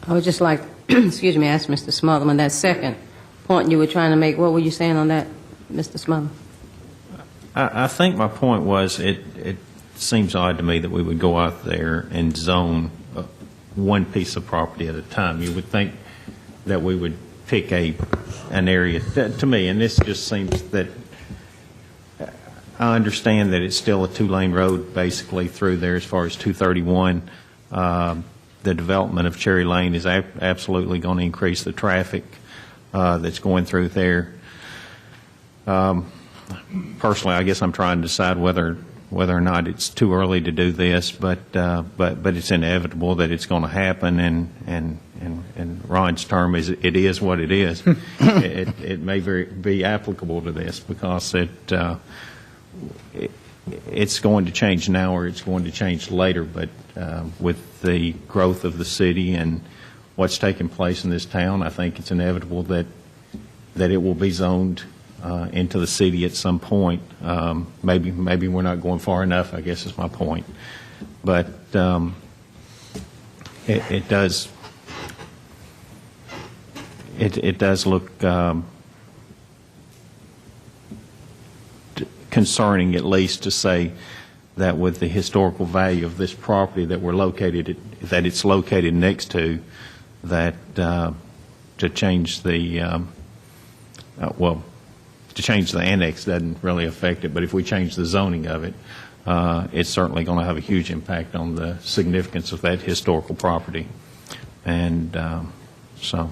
I would just like, excuse me, ask Mr. Smotherman, that second point you were trying to make, what were you saying on that, Mr. Smotherman? I think my point was it seems odd to me that we would go out there and zone one piece of property at a time. You would think that we would pick an area, to me, and this just seems that I understand that it's still a 2-lane road basically through there as far as 231. The development of Cherry Lane is absolutely going to increase the traffic that's going through there. Personally, I guess I'm trying to decide whether or not it's too early to do this, but it's inevitable that it's going to happen, and Ron's term is it is what it is. It may be applicable to this because it's going to change now or it's going to change later, but with the growth of the city and what's taking place in this town, I think it's inevitable that it will be zoned into the city at some point. Maybe we're not going far enough, I guess is my point. But it does look concerning, at least, to say that with the historical value of this property that it's located next to, that to change the annex doesn't really affect it, but if we change the zoning of it, it's certainly going to have a huge impact on the significance of that historical property. And so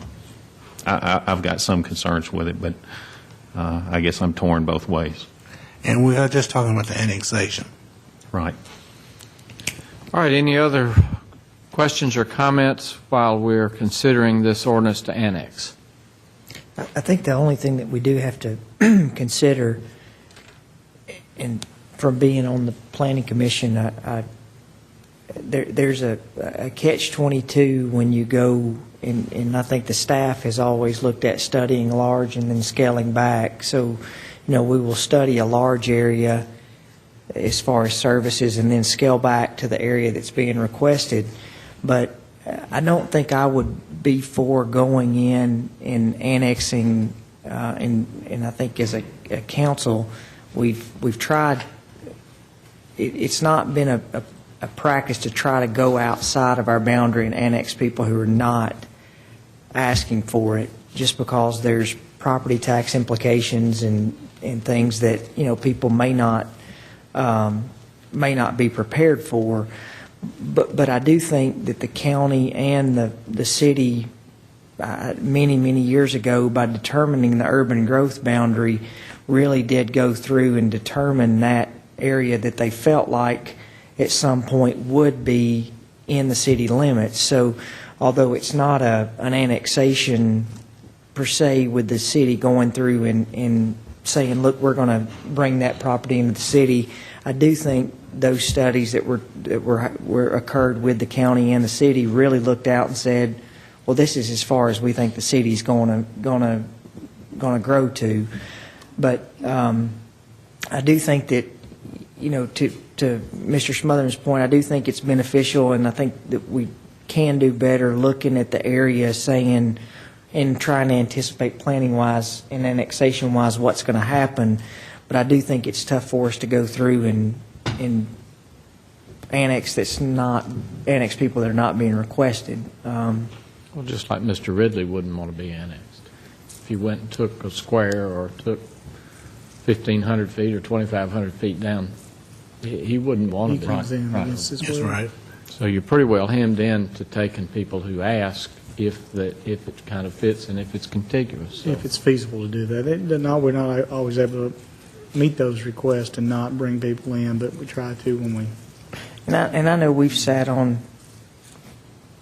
I've got some concerns with it, but I guess I'm torn both ways. And we are just talking about the annexation. Right. All right, any other questions or comments while we're considering this ordinance to annex? I think the only thing that we do have to consider, and from being on the Planning Commission, I there's a catch-22 when you go, and I think the staff has always looked at studying large and then scaling back. So, we will study a large area as far as services and then scale back to the area that's being requested. But I don't think I would be for going in and annexing, and I think as a council, we've tried. It's not been a practice to try to go outside of our boundary and annex people who are not asking for it, just because there's property tax implications and things that people may not be prepared for. But I do think that the county and the city, many years ago, by determining the urban growth boundary, really did go through and determine that area that they felt like at some point would be in the city limits. So although it's not an annexation per se with the city going through and saying, look, we're going to bring that property into the city, I do think those studies that occurred with the county and the city really looked out and said, well, this is as far as we think the city's going to grow to. But I do think that, to Mr. Smotherman's point, I do think it's beneficial, and I think that we can do better looking at the area, saying and trying to anticipate planning-wise and annexation-wise what's going to happen. But I do think it's tough for us to go through and annex people that are not being requested. Well, just like Mr. Ridley wouldn't want to be annexed. If he went and took a square or took 1,500 feet or 2,500 feet down, he wouldn't want to be. That's right. So you're pretty well hemmed in to taking people who ask if it kind of fits and if it's contiguous. So. If it's feasible to do that. We're not always able to meet those requests and not bring people in, but we try to when we... And I know we've sat on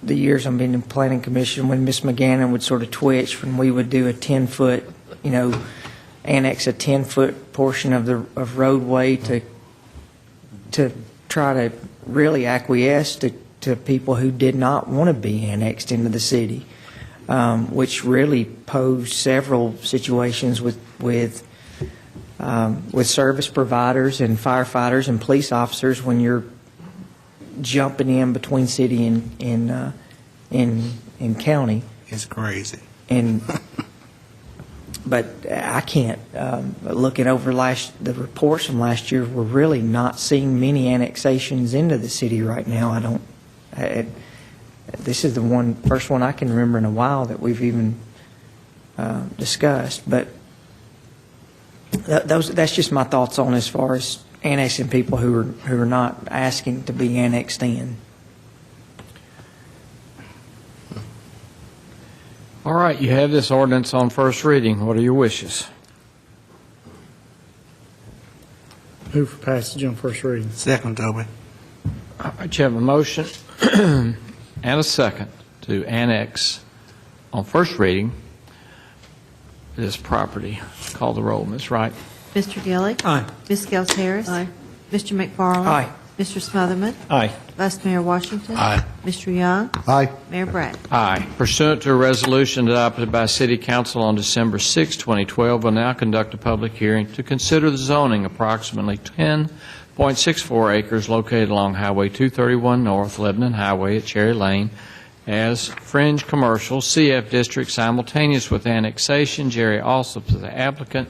the years I've been in Planning Commission when Ms. McGannon would sort of twitch when we would do a 10-foot, annex a 10-foot portion of roadway to try to really acquiesce to people who did not want to be annexed into the city, which really posed several situations with service providers and firefighters and police officers when you're jumping in between city and county. It's crazy. But I can't. Looking over the reports from last year, we're really not seeing many annexations into the city right now. This is the first one I can remember in a while that we've even discussed. But that's just my thoughts on as far as annexing people who are not asking to be annexed in. All right, you have this ordinance on first reading. What are your wishes? Move for passage on first reading. Second, Toby. All right, you have a motion and a second to annex on first reading this property. Call the roll, Ms. Wright. Mr. Gillick? Aye. Ms. Gels Harris? Aye. Mr. McFarland? Aye. Mr. Smotherman? Aye. Vice Mayor Washington? Aye. Mr. Young? Aye. Mayor Bragg? Aye. Pursuant to a resolution adopted by City Council on December 6, 2012, will now conduct a public hearing to consider the zoning approximately 10.64 acres located along Highway 231 North, Lebanon Highway at Cherry Lane as fringe commercial CF district simultaneous with annexation. Jerry Alsop is the applicant.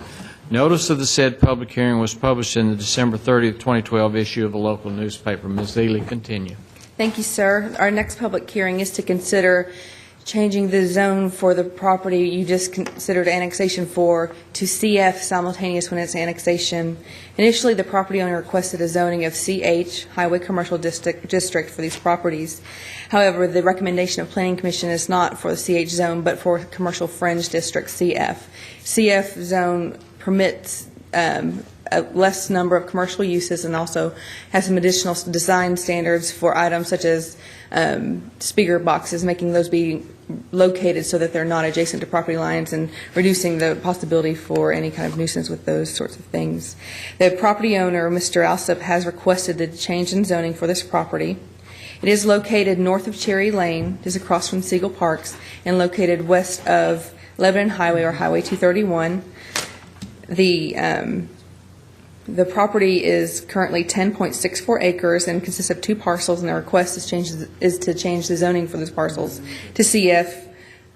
Notice of the said public hearing was published in the December 30, 2012 issue of a local newspaper. Ms. Ely, continue. Thank you, sir. Our next public hearing is to consider changing the zone for the property you just considered annexation for to CF simultaneous when it's annexation. Initially, the property owner requested a zoning of CH, Highway Commercial District, for these properties. However, the recommendation of Planning Commission is not for the CH zone, but for Commercial Fringe District, CF. CF zone permits a less number of commercial uses and also has some additional design standards for items such as speaker boxes, making those be located so that they're not adjacent to property lines and reducing the possibility for any kind of nuisance with those sorts of things. The property owner, Mr. Alsop, has requested the change in zoning for this property. It is located north of Cherry Lane, it is across from Siegel Parks, and located west of Lebanon Highway or Highway 231. The property is currently 10.64 acres and consists of 2 parcels, and the request is to change the zoning for those parcels to CF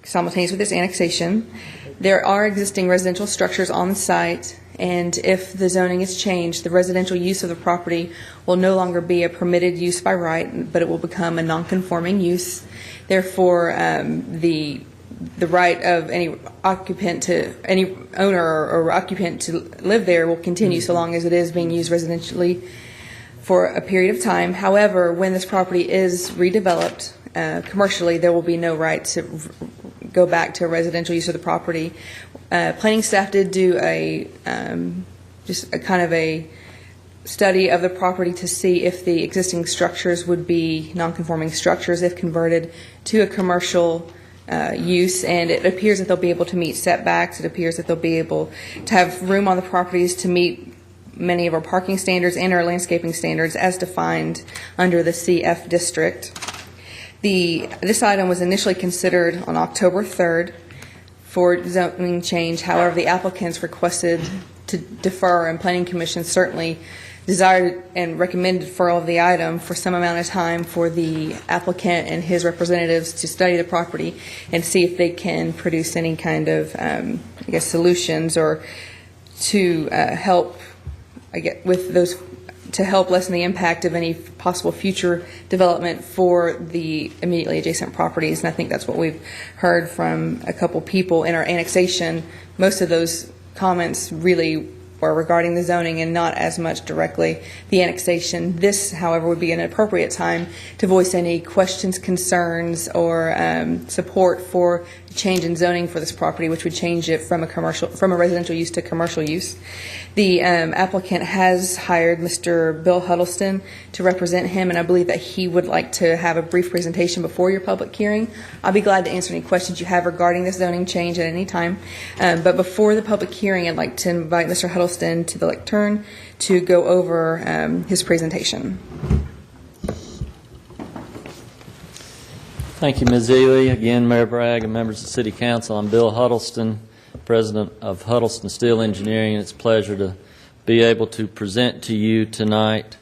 simultaneous with this annexation. There are existing residential structures on the site, and if the zoning is changed, the residential use of the property will no longer be a permitted use by right, but it will become a non-conforming use. Therefore, the right of any owner or occupant to live there will continue so long as it is being used residentially for a period of time. However, when this property is redeveloped commercially, there will be no right to go back to a residential use of the property. Planning staff did do just a kind of a study of the property to see if the existing structures would be non-conforming structures if converted to a commercial use, and it appears that they'll be able to meet setbacks. It appears that they'll be able to have room on the properties to meet many of our parking standards and our landscaping standards as defined under the CF district. This item was initially considered on October 3rd for zoning change. However, the applicants requested to defer, and Planning Commission certainly desired and recommended deferral of the item for some amount of time for the applicant and his representatives to study the property and see if they can produce any kind of, solutions or to help, with those, to help lessen the impact of any possible future development for the immediately adjacent properties. And I think that's what we've heard from a couple people in our annexation. Most of those comments really were regarding the zoning and not as much directly the annexation. This, however, would be an appropriate time to voice any questions, concerns, or support for a change in zoning for this property, which would change it from a residential use to commercial use. The applicant has hired Mr. Bill Huddleston to represent him, and I believe that he would like to have a brief presentation before your public hearing. I'll be glad to answer any questions you have regarding this zoning change at any time. But before the public hearing, I'd like to invite Mr. Huddleston to the lectern to go over his presentation. Thank you, Ms. Ely. Again, Mayor Bragg and members of the City Council, I'm Bill Huddleston, President of Huddleston Steel Engineering, and it's a pleasure to be able to present to you tonight.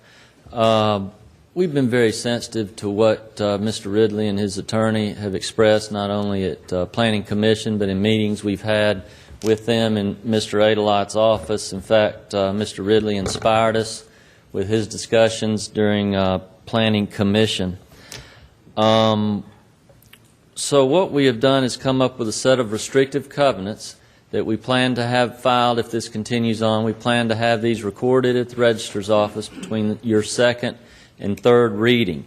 We've been very sensitive to what Mr. Ridley and his attorney have expressed, not only at Planning Commission, but in meetings we've had with them in Mr. Adelot's office. In fact, Mr. Ridley inspired us with his discussions during Planning Commission. So what we have done is come up with a set of restrictive covenants that we plan to have filed if this continues on. We plan to have these recorded at the Registrar's office between your second and third reading.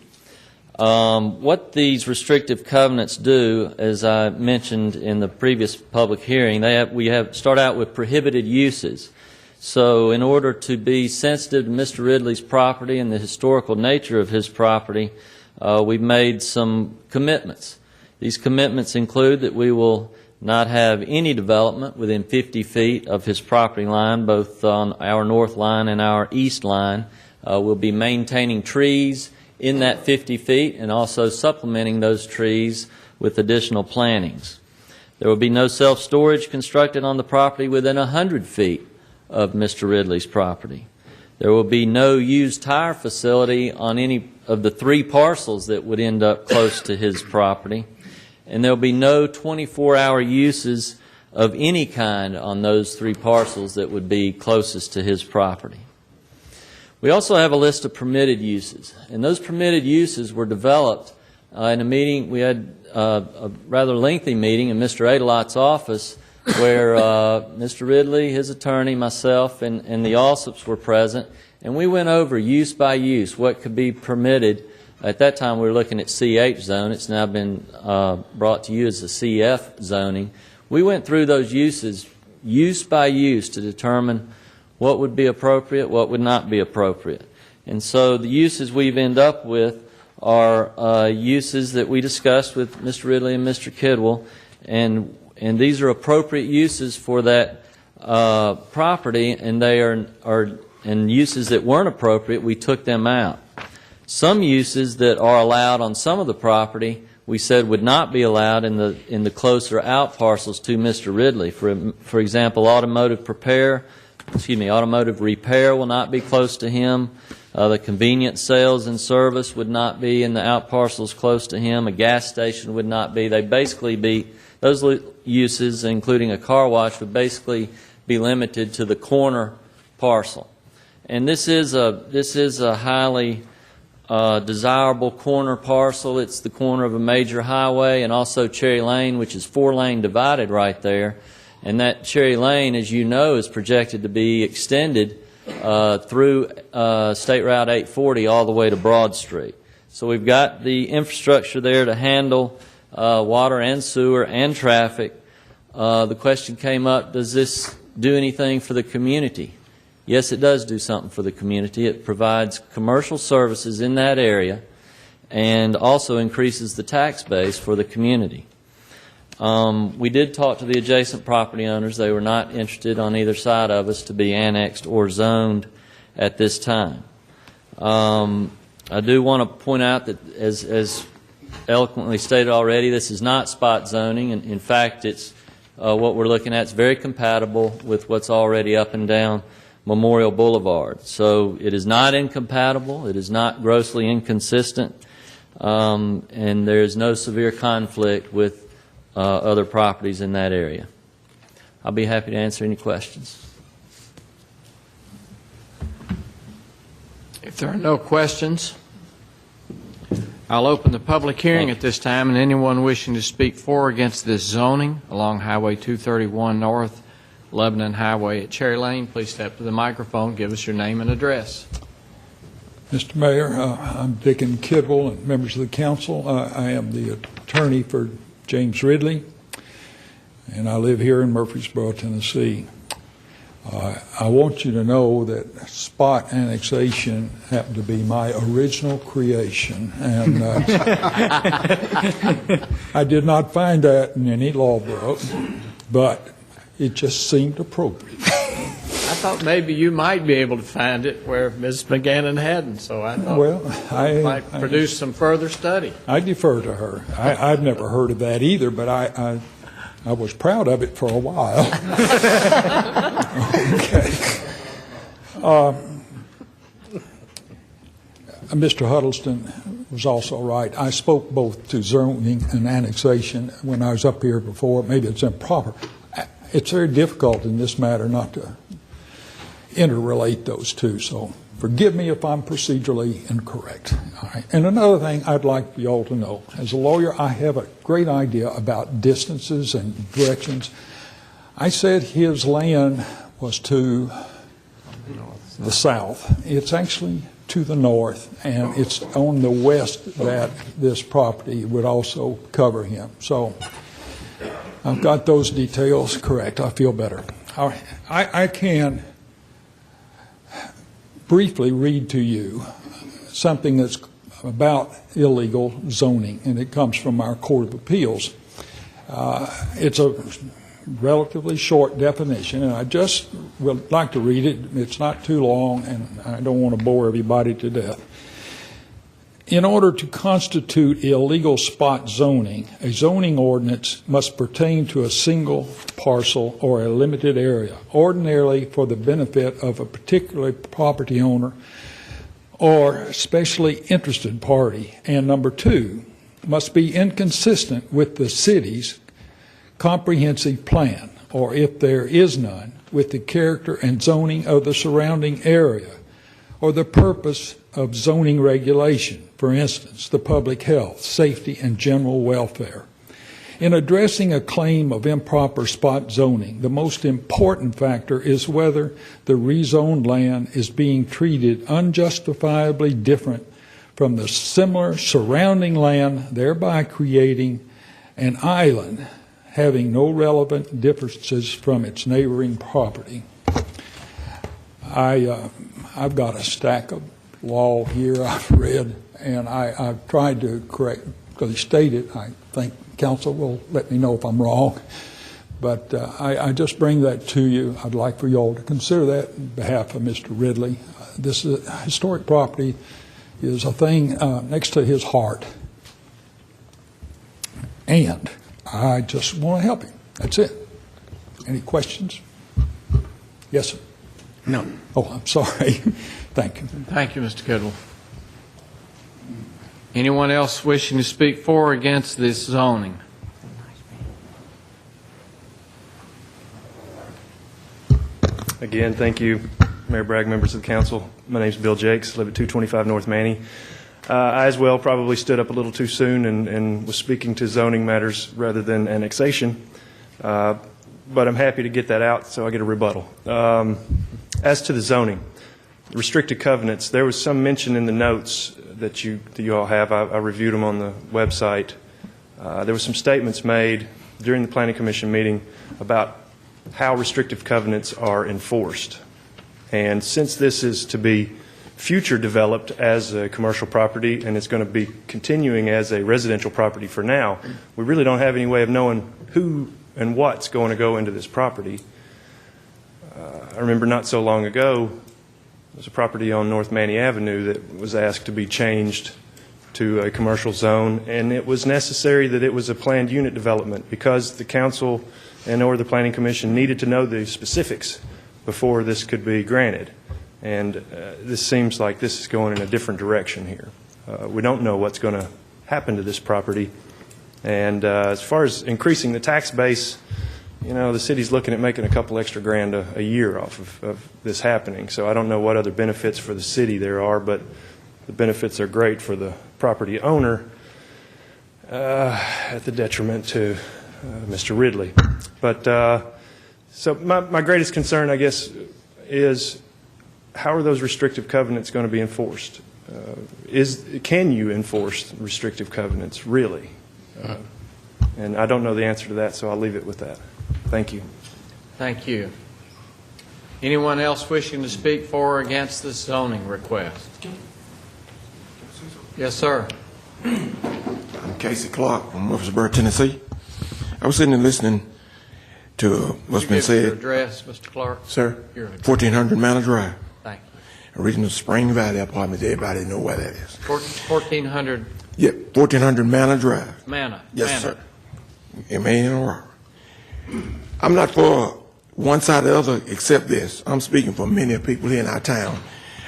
What these restrictive covenants do, as I mentioned in the previous public hearing, we start out with prohibited uses. So in order to be sensitive to Mr. Ridley's property and the historical nature of his property, we've made some commitments. These commitments include that we will not have any development within 50 feet of his property line, both on our north line and our east line. We'll be maintaining trees in that 50 feet and also supplementing those trees with additional plantings. There will be no self-storage constructed on the property within 100 feet of Mr. Ridley's property. There will be no used tire facility on any of the 3 parcels that would end up close to his property. And there will be no 24-hour uses of any kind on those 3 parcels that would be closest to his property. We also have a list of permitted uses, and those permitted uses were developed in a meeting. We had a rather lengthy meeting in Mr. Adelot's office where Mr. Ridley, his attorney, myself, and the Alsops were present, and we went over use by use, what could be permitted. At that time, we were looking at CH zone. It's now been brought to you as the CF zoning. We went through those uses, use by use, to determine what would be appropriate, what would not be appropriate. And so the uses we've ended up with are uses that we discussed with Mr. Ridley and Mr. Kidwell, and these are appropriate uses for that property, and they are and uses that weren't appropriate, we took them out. Some uses that are allowed on some of the property, we said would not be allowed in the closer out parcels to Mr. Ridley. For example, automotive repair will not be close to him. The convenience sales and service would not be in the out parcels close to him. A gas station would not be. They basically be, those uses, including a car wash, would basically be limited to the corner parcel. And this is a highly desirable corner parcel. It's the corner of a major highway and also Cherry Lane, which is 4-lane divided right there. And that Cherry Lane, as you know, is projected to be extended through State Route 840 all the way to Broad Street. So we've got the infrastructure there to handle water and sewer and traffic. The question came up, does this do anything for the community? Yes, it does do something for the community. It provides commercial services in that area and also increases the tax base for the community. We did talk to the adjacent property owners. They were not interested on either side of us to be annexed or zoned at this time. I do want to point out that, as eloquently stated already, this is not spot zoning. In fact, it's what we're looking at is very compatible with what's already up and down Memorial Boulevard. So it is not incompatible. It is not grossly inconsistent. And there is no severe conflict with other properties in that area. I'll be happy to answer any questions. If there are no questions, I'll open the public hearing at this time, and anyone wishing to speak for or against this zoning along Highway 231 North, Lebanon Highway at Cherry Lane, please step to the microphone, give us your name and address. Mr. Mayor, I'm Dickon Kidwell, and members of the council. I am the attorney for James Ridley, and I live here in Murfreesboro, Tennessee. I want you to know that spot annexation happened to be my original creation, and I did not find that in any law book, but it just seemed appropriate. I thought maybe you might be able to find it where Ms. McGannon hadn't, so I thought I might produce some further study. I defer to her. I've never heard of that either, but I was proud of it for a while. Okay. Mr. Huddleston was also right. I spoke both to zoning and annexation when I was up here before. Maybe it's improper. It's very difficult in this matter not to interrelate those two, so forgive me if I'm procedurally incorrect. All right. And another thing I'd like for you all to know, as a lawyer, I have a great idea about distances and directions. I said his land was to the south. It's actually to the north, and it's on the west that this property would also cover him. So I've got those details correct. I feel better. I can briefly read to you something that's about illegal zoning, and it comes from our Court of Appeals. It's a relatively short definition, and I just would like to read it. It's not too long, and I don't want to bore everybody to death. In order to constitute illegal spot zoning, a zoning ordinance must pertain to a single parcel or a limited area, ordinarily for the benefit of a particular property owner or specially interested party. And number two, must be inconsistent with the city's comprehensive plan, or if there is none, with the character and zoning of the surrounding area, or the purpose of zoning regulation, for instance, the public health, safety, and general welfare. In addressing a claim of improper spot zoning, the most important factor is whether the rezoned land is being treated unjustifiably different from the similar surrounding land, thereby creating an island having no relevant differences from its neighboring property. I've got a stack of law here I've read, and I've tried to correctly state it. I think counsel will let me know if I'm wrong. But I just bring that to you. I'd like for you all to consider that on behalf of Mr. Ridley. This is a historic property. is a thing next to his heart. And I just want to help him. That's it. Any questions? Yes, sir. No. Oh, I'm sorry. Thank you. Thank you, Mr. Kidwell. Anyone else wishing to speak for or against this zoning? Again, thank you, Mayor Bragg, members of the council. My name's Bill Jakes, live at 225 North Manny. I as well probably stood up a little too soon and was speaking to zoning matters rather than annexation, but I'm happy to get that out so I get a rebuttal. As to the zoning, restricted covenants, there was some mention in the notes that you all have. I reviewed them on the website. There were some statements made during the Planning Commission meeting about how restrictive covenants are enforced. And since this is to be future developed as a commercial property and it's going to be continuing as a residential property for now, we really don't have any way of knowing who and what's going to go into this property. I remember not so long ago, there was a property on North Manny Avenue that was asked to be changed to a commercial zone, and it was necessary that it was a planned unit development because the council and or the Planning Commission needed to know the specifics before this could be granted. And this seems like this is going in a different direction here. We don't know what's going to happen to this property. And as far as increasing the tax base, you know, the city's looking at making a couple extra grand a year off of this happening. So I don't know what other benefits for the city there are, but the benefits are great for the property owner at the detriment to Mr. Ridley. But so my greatest concern, I guess, is how are those restrictive covenants going to be enforced? Can you enforce restrictive covenants, really? And I don't know the answer to that, so I'll leave it with that. Thank you. Thank you. Anyone else wishing to speak for or against this zoning request? Yes, sir. I'm Casey Clark from Murfreesboro, Tennessee. I was sitting and listening to what's been said. Your address, Mr. Clark? Sir, 1400 Manor Drive. Thank you. Original Spring Valley Apartments. Everybody know where that is. 1400? Yep, 1400 Manor Drive. Manor. Yes, sir. M-A-N-O-R. I'm not for one side or the other except this. I'm speaking for many people here in our town.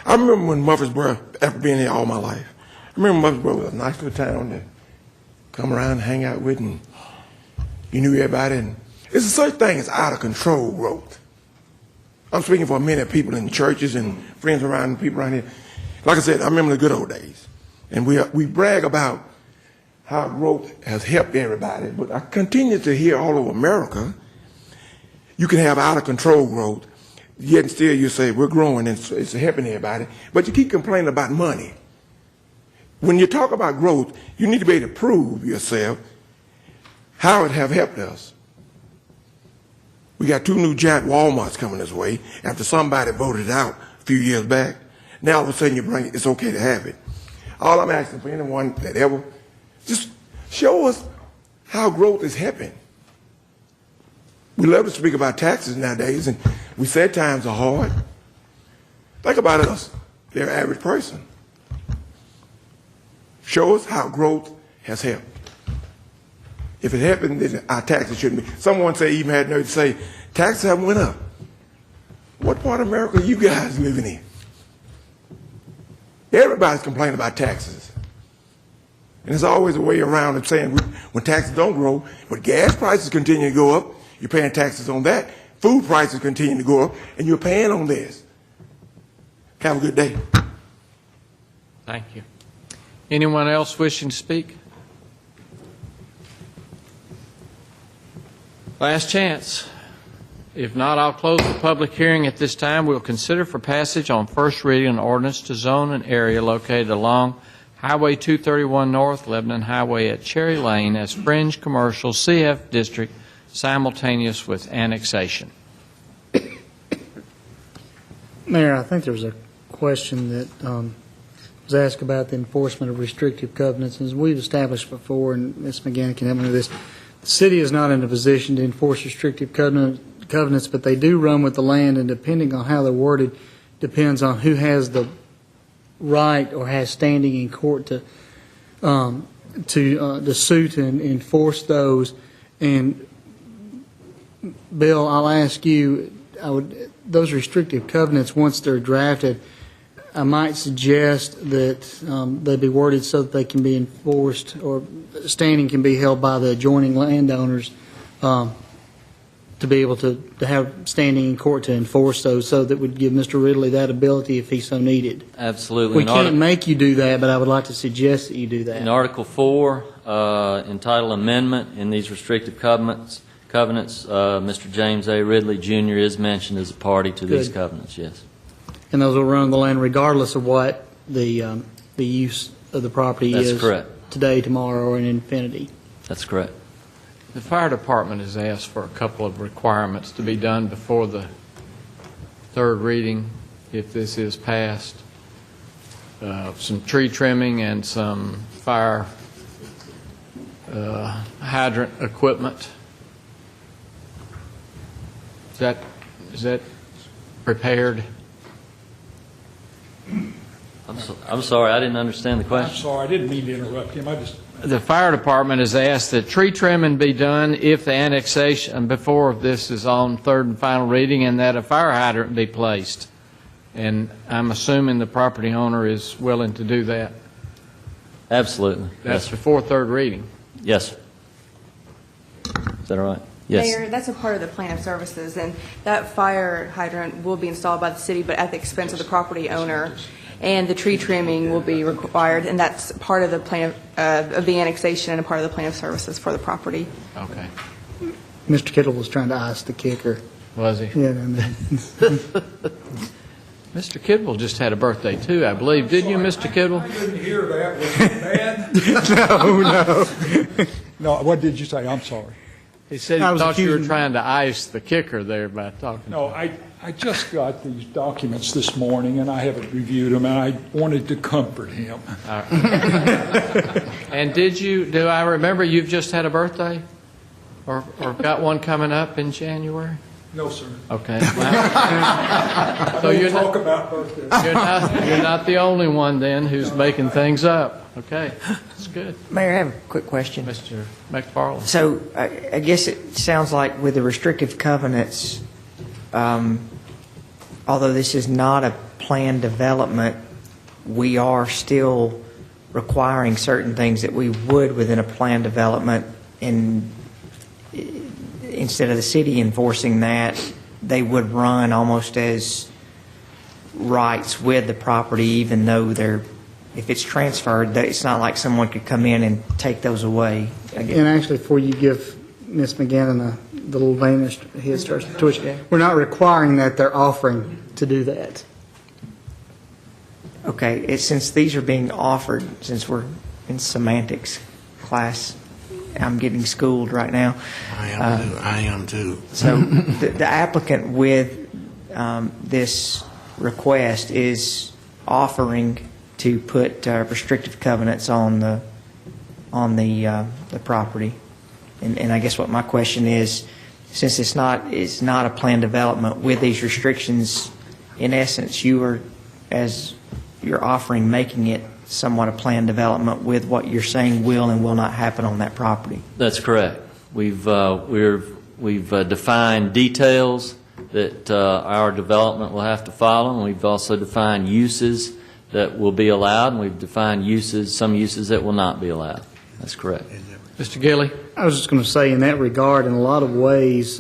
I remember when Murfreesboro, after being here all my life, I remember Murfreesboro was a nice little town to come around and hang out with, and you knew everybody. And it's a such thing as out of control growth. I'm speaking for many people in churches and friends around, people around here. Like I said, I remember the good old days. And we brag about how growth has helped everybody, but I continue to hear all over America, you can have out of control growth, yet still you say we're growing and it's helping everybody, but you keep complaining about money. When you talk about growth, you need to be able to prove yourself how it have helped us. We got 2 new giant Walmarts coming this way after somebody voted it out a few years back. Now all of a sudden you bring it, it's okay to have it. All I'm asking for anyone that ever, just show us how growth is helping. We love to speak about taxes nowadays, and we said times are hard. Think about us, they're an average person. Show us how growth has helped. If it happened, then our taxes shouldn't be. Someone even had nerve to say, taxes haven't went up. What part of America are you guys living in? Everybody's complaining about taxes. And there's always a way around of saying when taxes don't grow, but gas prices continue to go up, you're paying taxes on that. Food prices continue to go up, and you're paying on this. Have a good day. Thank you. Anyone else wishing to speak? Last chance. If not, I'll close the public hearing at this time. We'll consider for passage on first reading an ordinance to zone an area located along Highway 231 North, Lebanon Highway at Cherry Lane as fringe commercial CF district simultaneous with annexation. Mayor, I think there was a question that was asked about the enforcement of restrictive covenants. As we've established before, and Ms. McGann can help me with this, the city is not in a position to enforce restrictive covenants, but they do run with the land, and depending on how they're worded, depends on who has the right or has standing in court to suit and enforce those. And Bill, I'll ask you, those restrictive covenants, once they're drafted, I might suggest that they be worded so that they can be enforced, or standing can be held by the adjoining landowners to be able to have standing in court to enforce those, so that would give Mr. Ridley that ability if he so needed. Absolutely. We can't make you do that, but I would like to suggest that you do that. In Article 4, entitled Amendment, in these restrictive covenants, Mr. James A. Ridley Jr. is mentioned as a party to these Good. covenants, yes. And those will run on the land regardless of what the use of the property That's is. correct. Today, tomorrow, or in infinity. That's correct. The fire department has asked for a couple of requirements to be done before the third reading, if this is passed. Some tree trimming and some fire hydrant equipment. Is that prepared? I'm sorry, I didn't understand the I'm question. sorry, I didn't mean to interrupt him. The fire department has asked that tree trimming be done if the annexation, before this is on third and final reading, and that a fire hydrant be placed. And I'm assuming the property owner is willing to do that. Absolutely. That's Yes. before third reading. Yes, sir. Is that all right? Yes. Mayor, that's a part of the plan of services, and that fire hydrant will be installed by the city, but at the expense of the property owner, and the tree trimming will be required, and that's part of the plan of the annexation and a part of the plan of services for the property. Okay. Mr. Kittle was trying to ice the kicker. Was he? Yeah, no. Mr. Kidwell just had a birthday, too, I believe. Didn't you, Mr. Kidwell? I didn't hear that. Was it bad? No. No, what did you say? I'm sorry. He said he thought you were trying to ice the kicker there by talking. No, I just got these documents this morning, and I haven't reviewed them, and I wanted to comfort him. And do I remember you've just had a birthday? Or got one coming up in January? No, sir. Okay. So you're talk about birthdays. You're not the only one then who's making things up. Okay, that's good. Mayor, I have a quick question. Mr. McFarland. So I guess it sounds like with the restrictive covenants, although this is not a planned development, we are still requiring certain things that we would within a planned development, and instead of the city enforcing that, they would run almost as rights with the property, even though if it's transferred, it's not like someone could come in and take those away. And actually, before you give Ms. McGannon the little Danish head starts to twitch, we're not requiring that, they're offering to do that. Okay, since these are being offered, since we're in semantics class, I'm getting schooled right now. I am too. So the applicant with this request is offering to put restrictive covenants on the property, and I guess what my question is, since it's not a planned development with these restrictions, in essence, as you're offering, making it somewhat a planned development with what you're saying will and will not happen on that property. That's correct. We've defined details that our development will have to follow, and we've also defined uses that will be allowed, and we've defined some uses that will not be allowed. That's correct. Mr. Gilley? I was just going to say, in that regard, in a lot of ways,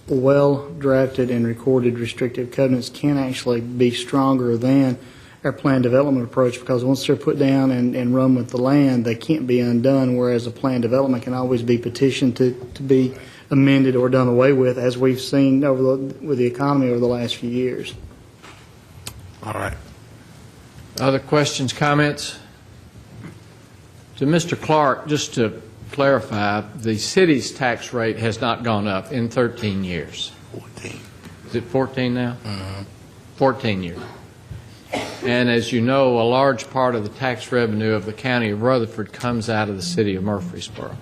well-drafted and recorded restrictive covenants can actually be stronger than our planned development approach, because once they're put down and run with the land, they can't be undone, whereas a planned development can always be petitioned to be amended or done away with, as we've seen with the economy over the last few years. All right. Other questions, comments? To Mr. Clark, just to clarify, the city's tax rate has not gone up in 13 years. 14. Is it 14 now? Mm-hmm. 14 years. And as you know, a large part of the tax revenue of the county of Rutherford comes out of the city of Murfreesboro.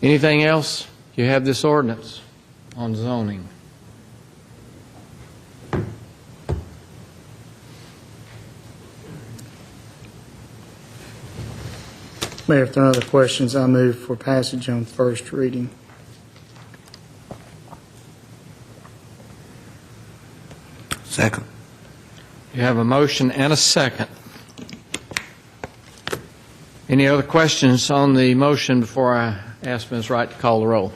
Anything else? You have this ordinance on zoning. Mayor, if there are no other questions, I move for passage on first reading. Second. You have a motion and a second. Any other questions on the motion before I ask Ms. Wright to call the roll?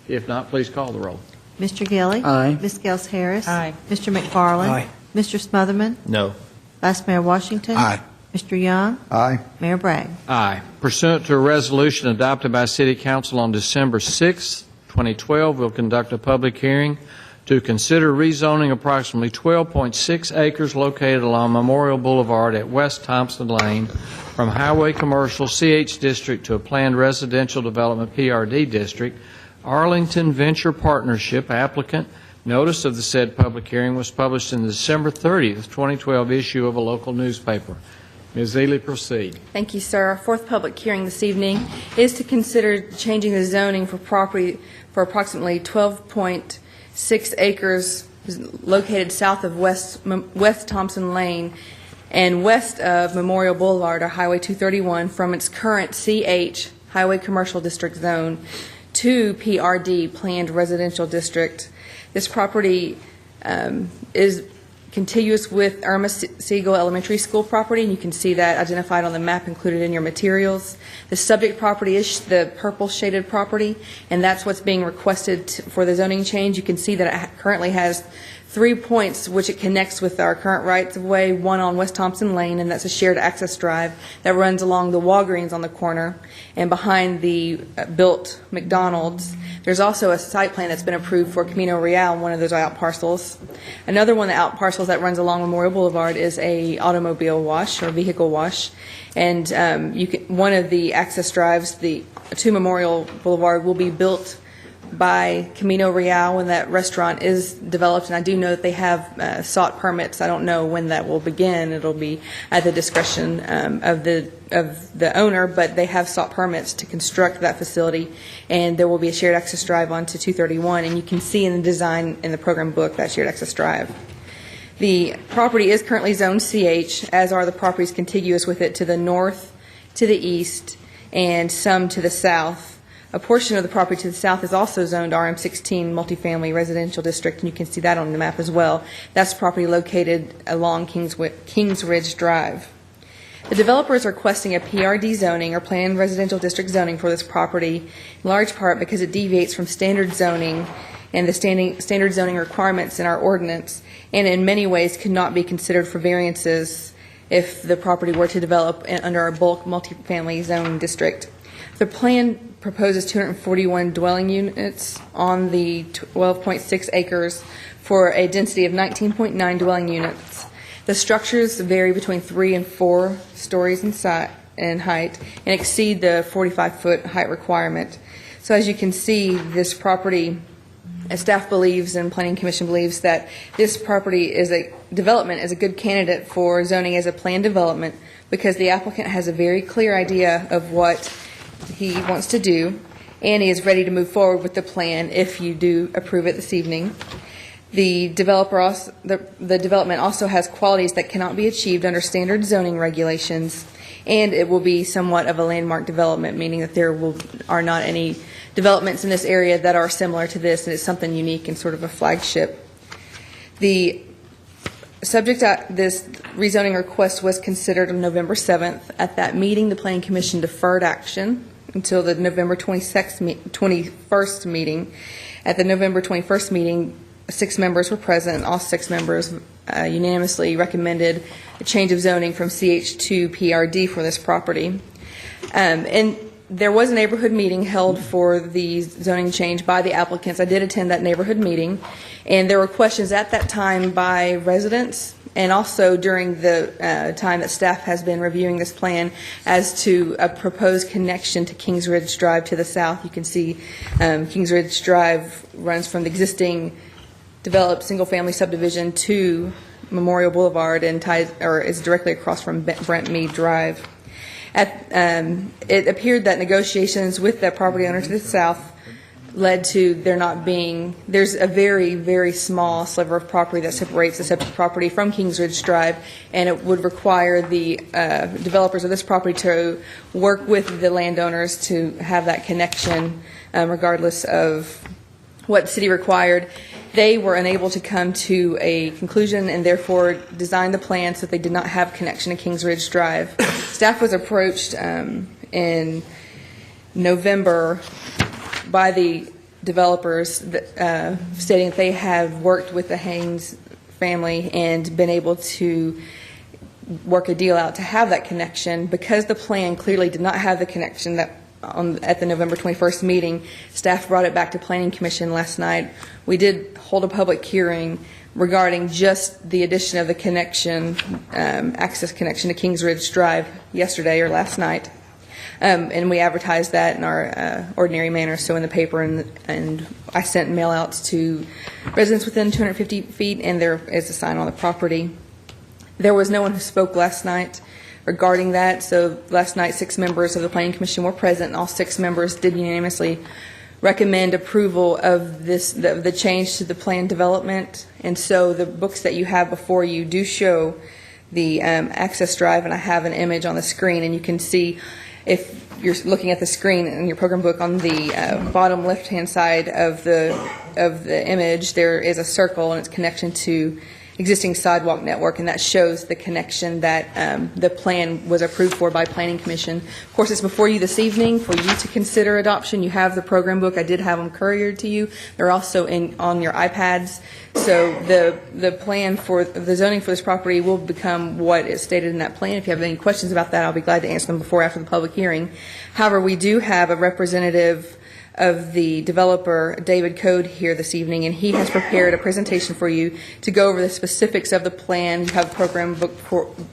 If not, please call the roll. Mr. Gilly? Aye. Ms. Gels Harris? Aye. Mr. McFarland? Aye. Mr. Smotherman? No. Vice Mayor Washington? Aye. Mr. Young? Aye. Mayor Bragg? Aye. Pursuant to a resolution adopted by City Council on December 6, 2012, we'll conduct a public hearing to consider rezoning approximately 12.6 acres located along Memorial Boulevard at West Thompson Lane from Highway Commercial CH District to a planned residential development PRD district. Arlington Venture Partnership applicant. Notice of the said public hearing was published in the December 30th, 2012 issue of a local newspaper. Ms. Ely, proceed. Thank you, sir. Our fourth public hearing this evening is to consider changing the zoning for property for approximately 12.6 acres located south of West Thompson Lane and west of Memorial Boulevard or Highway 231 from its current CH Highway Commercial District zone to PRD, Planned Residential District. This property is contiguous with Irma Siegel Elementary School property, and you can see that identified on the map included in your materials. The subject property is the purple shaded property, and that's what's being requested for the zoning change. You can see that it currently has 3 points which it connects with our current rights-of-way, one on West Thompson Lane, and that's a shared access drive that runs along the Walgreens on the corner and behind the built McDonald's. There's also a site plan that's been approved for Camino Real, one of those out parcels. Another one of the out parcels that runs along Memorial Boulevard is a automobile wash or vehicle wash, and one of the access drives to Memorial Boulevard will be built by Camino Real when that restaurant is developed, and I do know that they have sought permits. I don't know when that will begin. It'll be at the discretion of the owner, but they have sought permits to construct that facility, and there will be a shared access drive onto 231, and you can see in the design in the program book that shared access drive. The property is currently zoned CH, as are the properties contiguous with it to the north, to the east, and some to the south. A portion of the property to the south is also zoned RM16 multifamily residential district, and you can see that on the map as well. That's property located along Kings Ridge Drive. The developer is requesting a PRD zoning or planned residential district zoning for this property, in large part because it deviates from standard zoning and the standard zoning requirements in our ordinance, and in many ways could not be considered for variances if the property were to develop under our bulk multifamily zone district. The plan proposes 241 dwelling units on the 12.6 acres for a density of 19.9 dwelling units. The structures vary between 3 and 4 stories in height and exceed the 45-foot height requirement. So as you can see, this property, as staff believes and Planning Commission believes, that this property is a good candidate for zoning as a planned development because the applicant has a very clear idea of what he wants to do, and he is ready to move forward with the plan if you do approve it this evening. The development also has qualities that cannot be achieved under standard zoning regulations, and it will be somewhat of a landmark development, meaning that there are not any developments in this area that are similar to this, and it's something unique and sort of a flagship. The subject this rezoning request was considered on November 7th. At that meeting, the Planning Commission deferred action until the November 21st meeting. At the November 21st meeting, 6 members were present. All 6 members unanimously recommended a change of zoning from CH to PRD for this property. And there was a neighborhood meeting held for the zoning change by the applicants. I did attend that neighborhood meeting, and there were questions at that time by residents and also during the time that staff has been reviewing this plan as to a proposed connection to Kings Ridge Drive to the south. You can see Kings Ridge Drive runs from the existing developed single-family subdivision to Memorial Boulevard and is directly across from Brent Mead Drive. It appeared that negotiations with that property owner to the south led to there not being, there's a very, very small sliver of property that separates the subject property from Kings Ridge Drive, and it would require the developers of this property to work with the landowners to have that connection, regardless of what the city required. They were unable to come to a conclusion and therefore designed the plan so that they did not have connection to Kings Ridge Drive. Staff was approached in November by the developers stating that they have worked with the Haynes family and been able to work a deal out to have that connection. Because the plan clearly did not have the connection that at the November 21st meeting, staff brought it back to Planning Commission last night. We did hold a public hearing regarding just the addition of the connection, access connection to Kings Ridge Drive yesterday or last night. And we advertised that in our ordinary manner, so in the paper, and I sent mail outs to residents within 250 feet, and there is a sign on the property. There was no one who spoke last night regarding that, so last night 6 members of the Planning Commission were present, and all 6 members did unanimously recommend approval of this, the change to the plan development. And so the books that you have before you do show the access drive, and I have an image on the screen, and you can see, if you're looking at the screen in your program book, on the bottom left-hand side of the image, there is a circle and its connection to existing sidewalk network, and that shows the connection that the plan was approved for by Planning Commission. Of course, it's before you this evening for you to consider adoption. You have the program book. I did have them couriered to you. They're also on your iPads. So the plan for the zoning for this property will become what is stated in that plan. If you have any questions about that, I'll be glad to answer them before or after the public hearing. However, we do have a representative of the developer, David Code, here this evening, and he has prepared a presentation for you to go over the specifics of the plan. You have the program book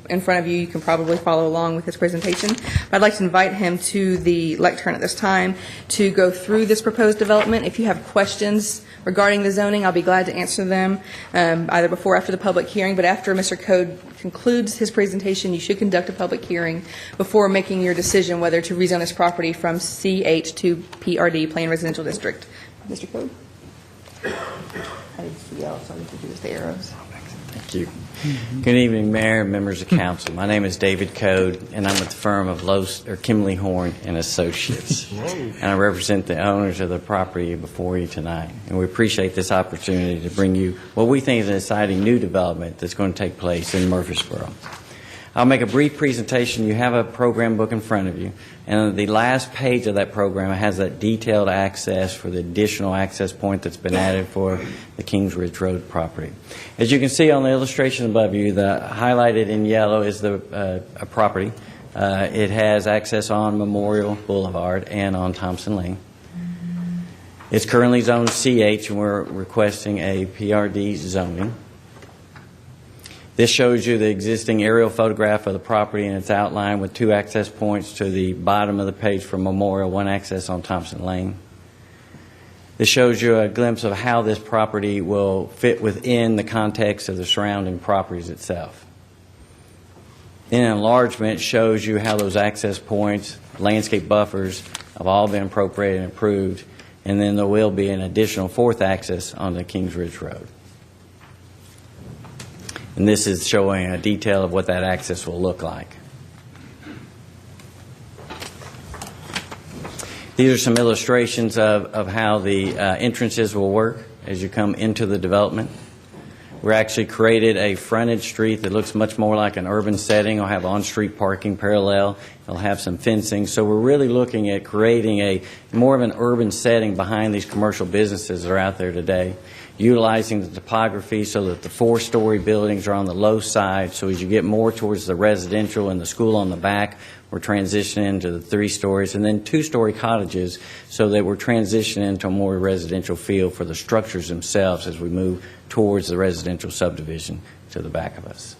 in front of you. You can probably follow along with his presentation. But I'd like to invite him to the lectern at this time to go through this proposed development. If you have questions regarding the zoning, I'll be glad to answer them either before or after the public hearing. But after Mr. Code concludes his presentation, you should conduct a public hearing before making your decision whether to rezone this property from CH to PRD, Planned Residential District. Mr. Code? I need to yell, so I need to do the arrows. Thank you. Good evening, Mayor and members of council. My name is David Code, and I'm with the firm of Kimley Horn and Associates. And I represent the owners of the property before you tonight. And we appreciate this opportunity to bring you what we think is an exciting new development that's going to take place in Murfreesboro. I'll make a brief presentation. You have a program book in front of you, and the last page of that program has that detailed access for the additional access point that's been added for the Kings Ridge Road property. As you can see on the illustration above you, the highlighted in yellow is the property. It has access on Memorial Boulevard and on Thompson Lane. It's currently zoned CH, and we're requesting a PRD zoning. This shows you the existing aerial photograph of the property, and it's outlined with 2 access points to the bottom of the page for Memorial, 1 access on Thompson Lane. This shows you a glimpse of how this property will fit within the context of the surrounding properties itself. In enlargement, it shows you how those access points, landscape buffers, have all been appropriated and approved, and then there will be an additional 4th access on the Kings Ridge Road. And this is showing a detail of what that access will look like. These are some illustrations of how the entrances will work as you come into the development. We actually created a frontage street that looks much more like an urban setting. It'll have on-street parking parallel. It'll have some fencing. So we're really looking at creating a more of an urban setting behind these commercial businesses that are out there today, utilizing the topography so that the 4-story buildings are on the low side. So as you get more towards the residential and the school on the back, we're transitioning to the 3 stories, and then 2-story cottages so that we're transitioning into a more residential feel for the structures themselves as we move towards the residential subdivision to the back of us.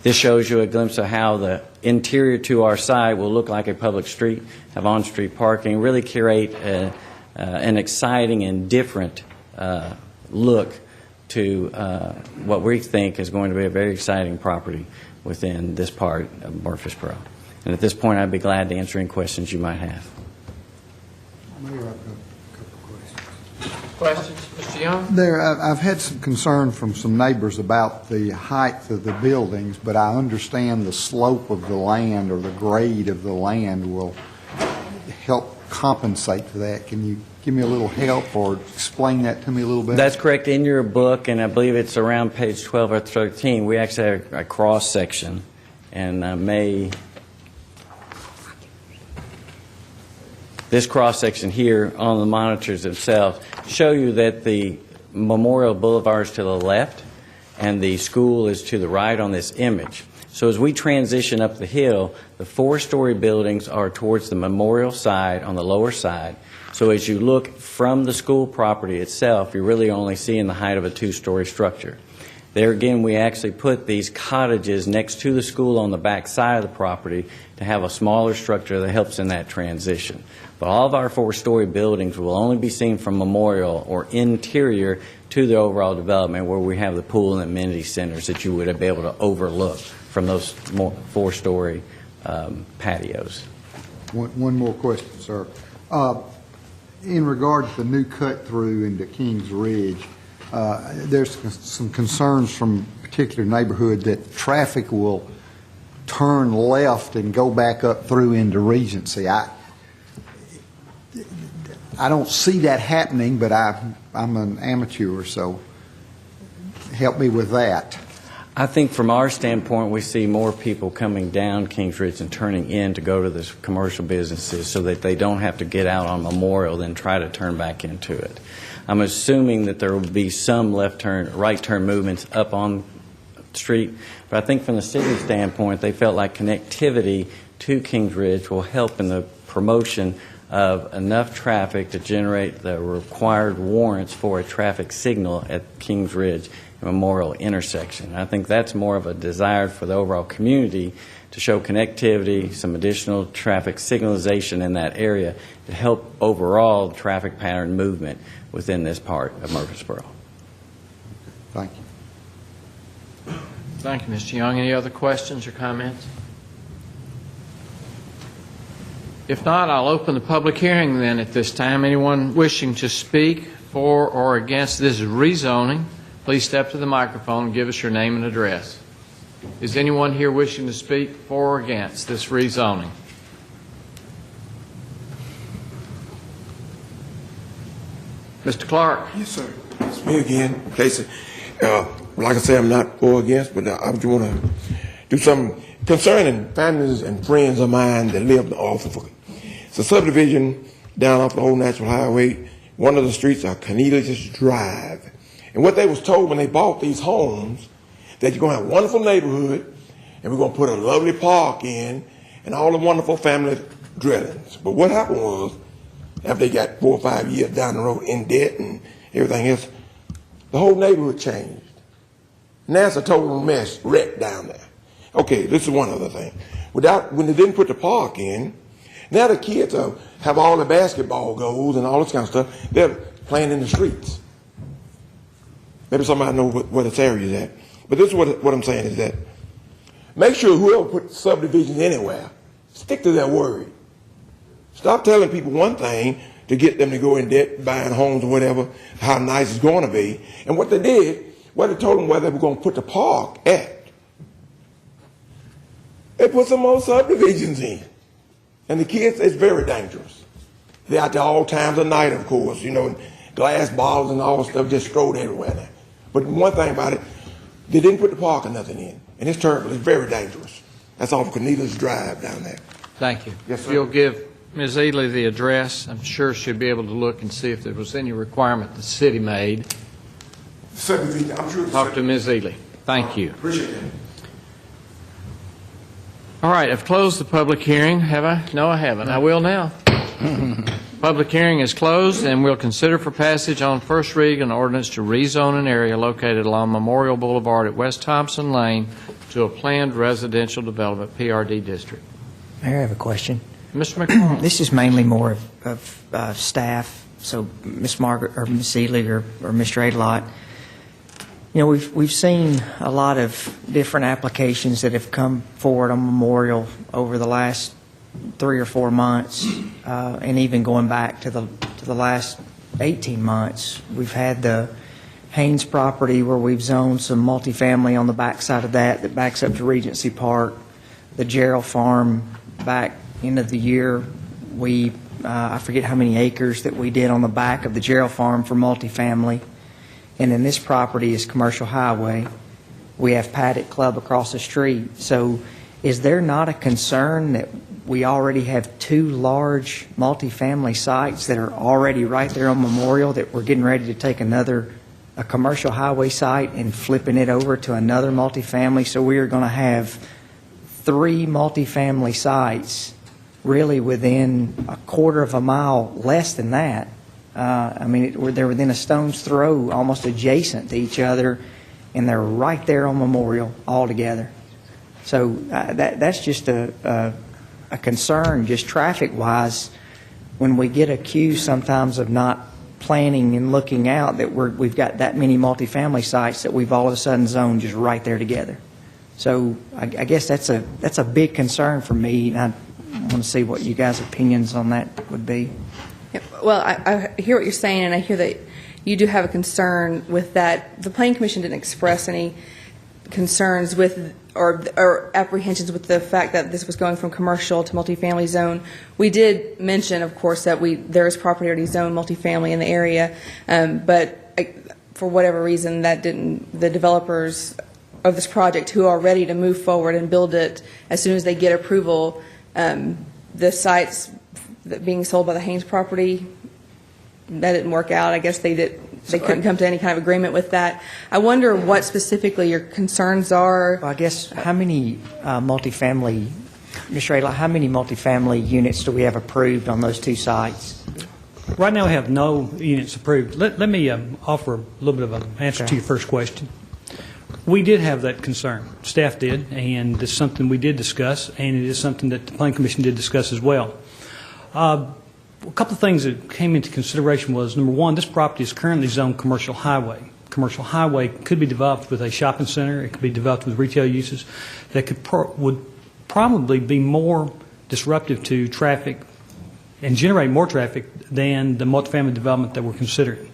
This shows you a glimpse of how the interior to our site will look like a public street, have on-street parking, really curate an exciting and different look to what we think is going to be a very exciting property within this part of Murfreesboro. And at this point, I'd be glad to answer any questions you might have. Questions? Mr. Young? I've had some concern from some neighbors about the height of the buildings, but I understand the slope of the land or the grade of the land will help compensate for that. Can you give me a little help or explain that to me a little bit? That's correct. In your book, and I believe it's around page 12 or 13, we actually have a cross-section, and this cross-section here on the monitors themselves show you that the Memorial Boulevard is to the left and the school is to the right on this image. So as we transition up the hill, the 4-story buildings are towards the Memorial side on the lower side. So as you look from the school property itself, you're really only seeing the height of a 2-story structure. There again, we actually put these cottages next to the school on the back side of the property to have a smaller structure that helps in that transition. But all of our 4-story buildings will only be seen from Memorial or interior to the overall development where we have the pool and amenity centers that you would be able to overlook from those 4-story patios. One more question, sir. In regard to the new cut-through into Kings Ridge, there's some concerns from a particular neighborhood that traffic will turn left and go back up through into Regency. I don't see that happening, but I'm an amateur, so help me with that. I think from our standpoint, we see more people coming down Kings Ridge and turning in to go to the commercial businesses so that they don't have to get out on Memorial then try to turn back into it. I'm assuming that there will be some left turn, right turn movements up on the street, but I think from the city standpoint, they felt like connectivity to Kings Ridge will help in the promotion of enough traffic to generate the required warrants for a traffic signal at Kings Ridge Memorial intersection. I think that's more of a desire for the overall community to show connectivity, some additional traffic signalization in that area to help overall traffic pattern movement within this part of Murfreesboro. Thank you. Thank you, Mr. Young. Any other questions or comments? If not, I'll open the public hearing then at this time. Anyone wishing to speak for or against this rezoning, please step to the microphone and give us your name and address. Is anyone here wishing to speak for or against this rezoning? Mr. Clark. Yes, sir. It's me again, Casey. Like I say, I'm not for or against, but I just want to do something concerning families and friends of mine that live off of it's a subdivision down off the old Natural Highway. One of the streets are Cornelius Drive. And what they was told when they bought these homes, that you're going to have a wonderful neighborhood, and we're going to put a lovely park in, and all the wonderful family dwellings. But what happened was, after they got 4 or 5 years down the road in debt and everything else, the whole neighborhood changed. Now it's a total mess, wreck down there. Okay, this is one other thing. When they didn't put the park in, now the kids have all the basketball goals and all this kind of stuff. They're playing in the streets. Maybe somebody know where this area is at. But this is what I'm saying is that make sure whoever put subdivisions anywhere, stick to their word. Stop telling people one thing to get them to go in debt, buying homes or whatever, how nice it's going to be. And what they did, they told them where they were going to put the park at. They put some more subdivisions in. And the kids, it's very dangerous. They're out there all times of night, of course, glass bottles and all that stuff just strode everywhere now. But one thing about it, they didn't put the park or nothing in. And it's terrible. It's very dangerous. That's off Cornelius Drive down there. Thank you. Yes, sir. If you'll give Ms. Ely the address, I'm sure she'll be able to look and see if there was any requirement the city made. I'm sure. Talk to Ms. Ely. Thank you. Appreciate it. All right, I've closed the public hearing. Have I? No, I haven't. I will now. Public hearing is closed, and we'll consider for passage on first reading an ordinance to rezone an area located along Memorial Boulevard at West Thompson Lane to a planned residential development PRD district. Mayor, I have a question. Mr. McCall. This is mainly more of staff, so Ms. Margaret or Ms. Ely or Mr. Adelot. We've seen a lot of different applications that have come forward on Memorial over the last 3 or 4 months, and even going back to the last 18 months. We've had the Haynes property where we've zoned some multifamily on the backside of that backs up to Regency Park. The Gerald Farm back end of the year, I forget how many acres that we did on the back of the Gerald Farm for multifamily. And then this property is commercial highway. We have Paddock Club across the street. So is there not a concern that we already have 2 large multifamily sites that are already right there on Memorial that we're getting ready to take a commercial highway site and flipping it over to another multifamily? So we are going to have 3 multifamily sites really within a quarter of a mile, less than that. They're within a stone's throw, almost adjacent to each other, and they're right there on Memorial all together. So that's just a concern, just traffic-wise, when we get accused sometimes of not planning and looking out that we've got that many multifamily sites that we've all of a sudden zoned just right there together. So I guess that's a big concern for me, and I want to see what you guys' opinions on that would be. Yep. Well, I hear what you're saying, and I hear that you do have a concern with that. The Planning Commission didn't express any concerns with or apprehensions with the fact that this was going from commercial to multifamily zone. We did mention, of course, that there is property already zoned multifamily in the area, but for whatever reason, the developers of this project who are ready to move forward and build it as soon as they get approval, the sites that being sold by the Haynes property, that didn't work out. I guess they couldn't come to any kind of agreement with that. I wonder what specifically your concerns are. Well, I guess how many multifamily, Mr. Adler, how many multifamily units do we have approved on those 2 sites? Right now, we have no units approved. Let me offer a little bit of an answer to your first question. We did have that concern. Staff did, and it's something we did discuss, and it is something that the Planning Commission did discuss as well. A couple of things that came into consideration was, number one, this property is currently zoned commercial highway. Commercial highway could be developed with a shopping center. It could be developed with retail uses that would probably be more disruptive to traffic and generate more traffic than the multifamily development that we're considering.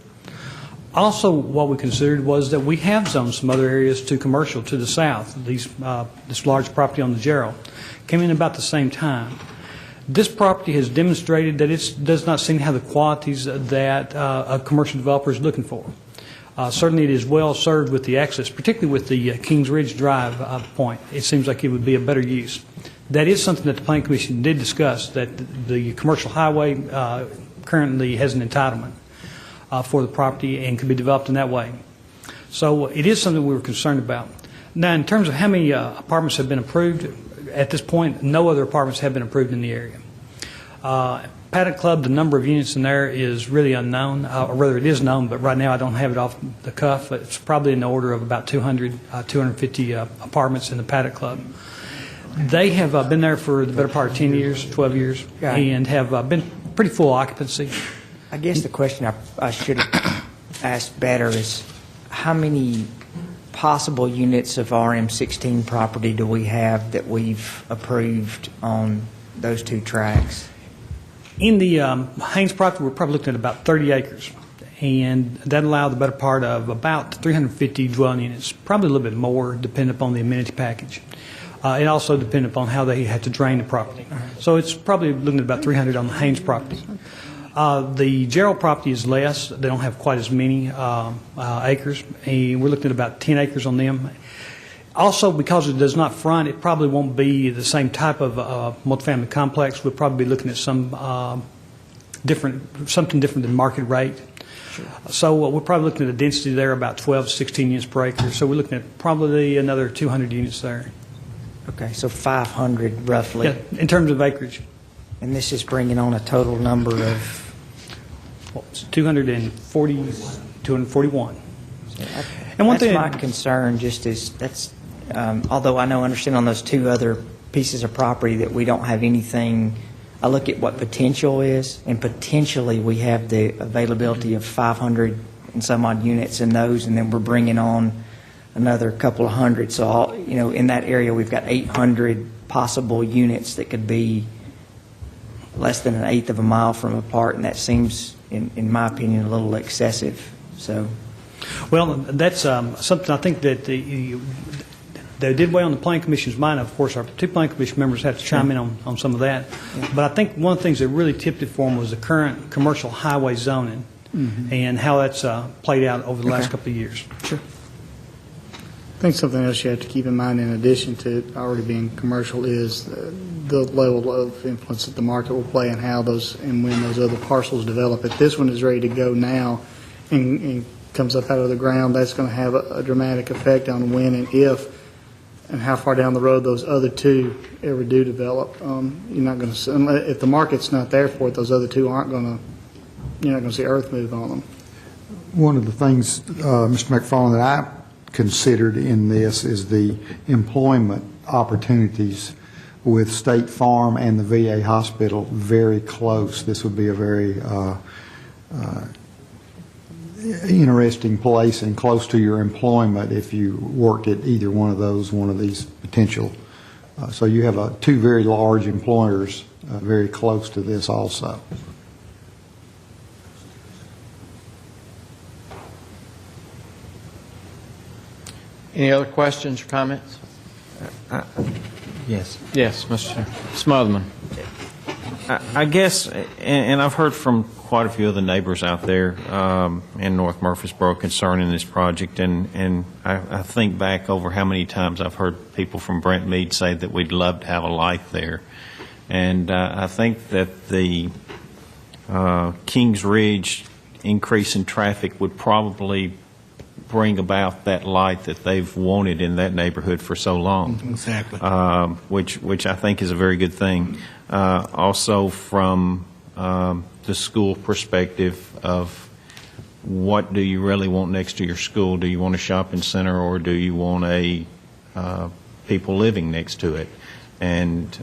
Also, what we considered was that we have zoned some other areas to commercial to the south. This large property on the Gerald came in about the same time. This property has demonstrated that it does not seem to have the qualities that a commercial developer is looking for. Certainly it is well served with the access, particularly with the Kings Ridge Drive point. It seems like it would be a better use. That is something that the Planning Commission did discuss, that the commercial highway currently has an entitlement for the property and could be developed in that way. So it is something we were concerned about. Now, in terms of how many apartments have been approved, at this point, no other apartments have been approved in the area. Paddock Club, the number of units in there is really unknown, or rather it is known, but right now I don't have it off the cuff. It's probably in the order of about 200, 250 apartments in the Paddock Club. They have been there for the better part of 10 years, 12 years, and have been pretty full occupancy. I guess the question I should have asked better is how many possible units of RM16 property do we have that we've approved on those 2 tracks? In the Haynes property, we're probably looking at about 30 acres, and that allowed the better part of about 350 dwelling units, probably a little bit more, depending upon the amenity package. It also depended upon how they had to drain the property. So it's probably looking at about 300 on the Haynes property. The Gerald property is less. They don't have quite as many acres, and we're looking at about 10 acres on them. Also, because it does not front, it probably won't be the same type of multifamily complex. We'll probably be looking at something different than market rate. Sure. So we're probably looking at a density there about 12 to 16 units per acre. So we're looking at probably another 200 units there. Okay, so 500 roughly. Yeah, in terms of acreage. And this is bringing on a total number of? 241. And one thing, my concern just is although I understand on those 2 other pieces of property that we don't have anything, I look at what potential is, and potentially we have the availability of 500 and some odd units in those, and then we're bringing on another couple of hundred. So, in that area we've got 800 possible units that could be less than 1/8 of a mile from apart, and that seems in my opinion, a little excessive, so. Well, that's something I think that they did weigh on the Planning Commission's mind. Of course, our two Planning Commission members have to chime in on some of that. Yeah. But I think one of the things that really tipped it for them was the current commercial highway zoning and how that's played out over the last couple of years. Sure. I think something else you have to keep in mind in addition to it already being commercial is the level of influence that the market will play and how those and when those other parcels develop. If this one is ready to go now and comes up out of the ground, that's going to have a dramatic effect on when and if and how far down the road those other two ever do develop. You're not going to, if the market's not there for it, those other two aren't going to, you're not going to see earth move on them. One of the things, Mr. McFarland, that I considered in this is the employment opportunities with State Farm and the VA hospital very close. This would be a very interesting place and close to your employment if you worked at either one of these potential. So you have two very large employers very close to this also. Any other questions or comments? Yes. Yes, Mr. Smotherman. I guess, and I've heard from quite a few of the neighbors out there in North Murfreesboro concerning this project, and I think back over how many times I've heard people from Brent Mead say that we'd love to have a light there. And I think that the Kings Ridge increase in traffic would probably bring about that light that they've wanted in that neighborhood for so long. Exactly. Which I think is a very good thing. Also from the school perspective of what do you really want next to your school? Do you want a shopping center or do you want people living next to it? And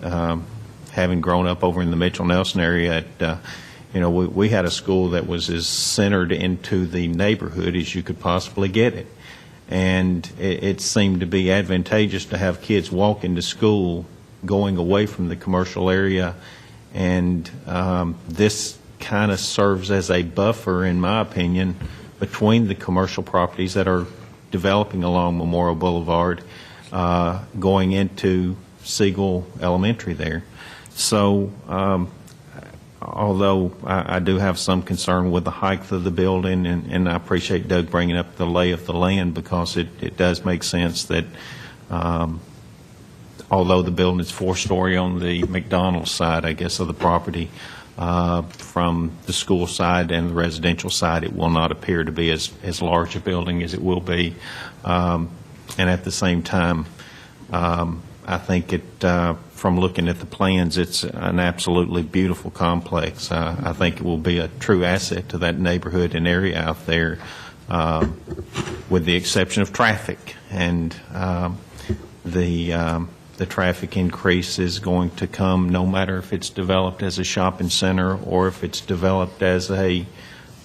having grown up over in the Mitchell Nelson area, we had a school that was as centered into the neighborhood as you could possibly get it. And it seemed to be advantageous to have kids walking to school going away from the commercial area. And this kind of serves as a buffer, in my opinion, between the commercial properties that are developing along Memorial Boulevard going into Siegel Elementary there. So although I do have some concern with the height of the building, and I appreciate Doug bringing up the lay of the land, because it does make sense that although the building is 4-story on the McDonald's side, I guess, of the property, from the school side and the residential side, it will not appear to be as large a building as it will be. And at the same time, I think from looking at the plans, it's an absolutely beautiful complex. I think it will be a true asset to that neighborhood and area out there, with the exception of traffic. And the traffic increase is going to come no matter if it's developed as a shopping center or if it's developed as a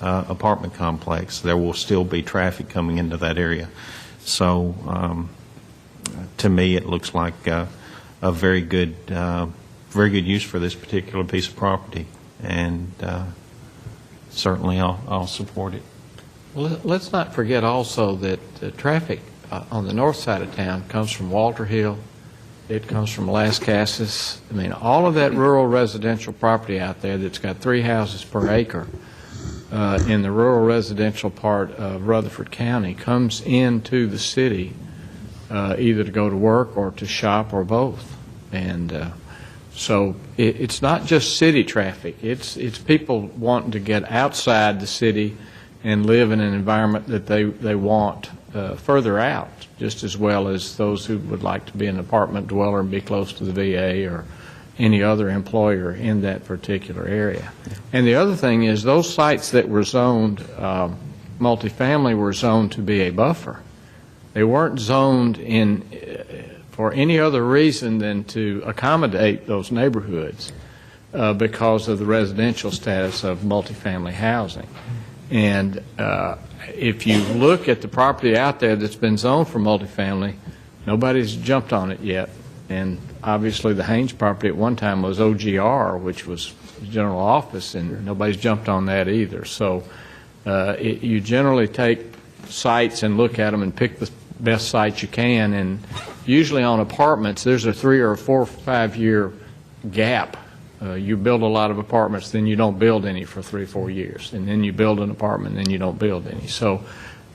apartment complex. There will still be traffic coming into that area. So to me, it looks like a very good use for this particular piece of property, and certainly I'll support it. Well, let's not forget also that the traffic on the north side of town comes from Walter Hill. It comes from Lascassas. I mean, all of that rural residential property out there that's got 3 houses per acre in the rural residential part of Rutherford County comes into the city either to go to work or to shop or both. And so it's not just city traffic. It's people wanting to get outside the city and live in an environment that they want further out, just as well as those who would like to be an apartment dweller and be close to the VA or any other employer in that particular area. And the other thing is those sites that were zoned multifamily were zoned to be a buffer. They weren't zoned for any other reason than to accommodate those neighborhoods because of the residential status of multifamily housing. And if you look at the property out there that's been zoned for multifamily, nobody's jumped on it yet. And obviously, the Haynes property at one time was OGR, which was general office, and nobody's jumped on that either. So you generally take sites and look at them and pick the best sites you can, and usually on apartments, there's a 3 or 4 or 5 year gap. You build a lot of apartments, then you don't build any for 3 or 4 years, and then you build an apartment, and then you don't build any. So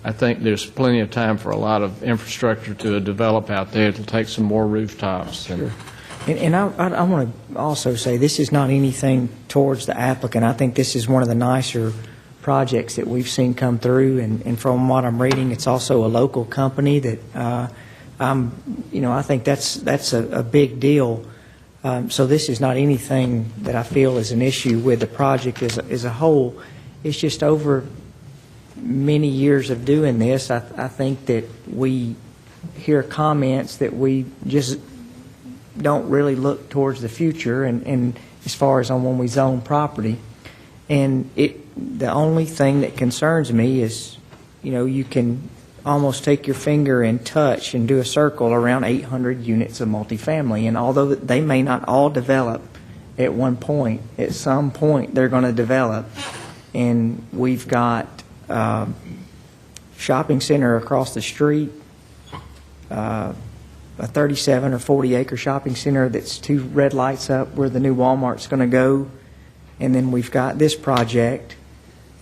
I think there's plenty of time for a lot of infrastructure to develop out there. It'll take some more rooftops. And I want to also say, this is not anything towards the applicant. I think this is one of the nicer projects that we've seen come through, and from what I'm reading, it's also a local company that I think that's a big deal. So this is not anything that I feel is an issue with the project as a whole. It's just over many years of doing this, I think that we hear comments that we just don't really look towards the future, and as far as on when we zone property. And the only thing that concerns me is, you can almost take your finger and touch and do a circle around 800 units of multifamily. And although they may not all develop at one point, at some point they're going to develop. And we've got shopping center across the street, a 37 or 40 acre shopping center that's 2 red lights up where the new Walmart's going to go. And then we've got this project.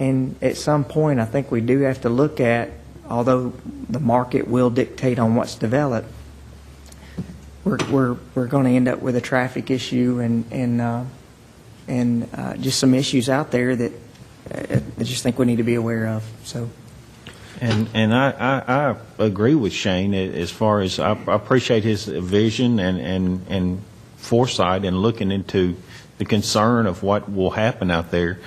And at some point, I think we do have to look at, although the market will dictate on what's developed, we're going to end up with a traffic issue and just some issues out there that I just think we need to be aware of. So. And I agree with Shane as far as I appreciate his vision and foresight and looking into the concern of what will happen out there.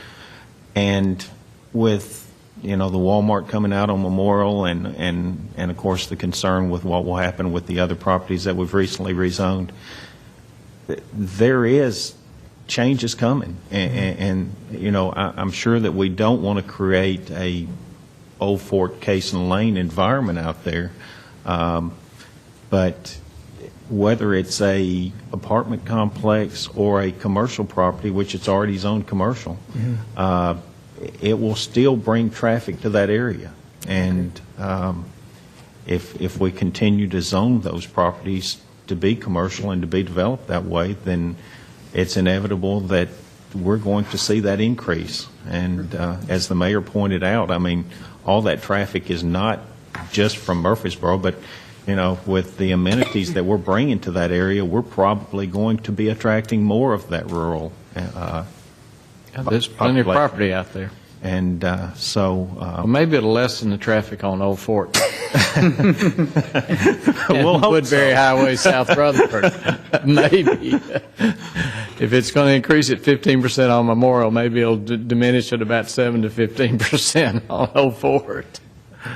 And with, the Walmart coming out on Memorial and of course the concern with what will happen with the other properties that we've recently rezoned, there is changes coming. And I'm sure that we don't want to create a Old Fort, Case and Lane environment out there. But whether it's a apartment complex or a commercial property, which it's already zoned commercial, it will still bring traffic to that area. And if we continue to zone those properties to be commercial and to be developed that way, then it's inevitable that we're going to see that increase. And as the mayor pointed out, all that traffic is not just from Murfreesboro, but with the amenities that we're bringing to that area, we're probably going to be attracting more of that rural there's plenty of property out there. And well, maybe it'll lessen the traffic on Old Fort. We'll hope Woodbury so. Highway, South Rutherford. Maybe. If it's going to increase it 15% on Memorial, maybe it'll diminish it about 7 to 15% on Old Fort.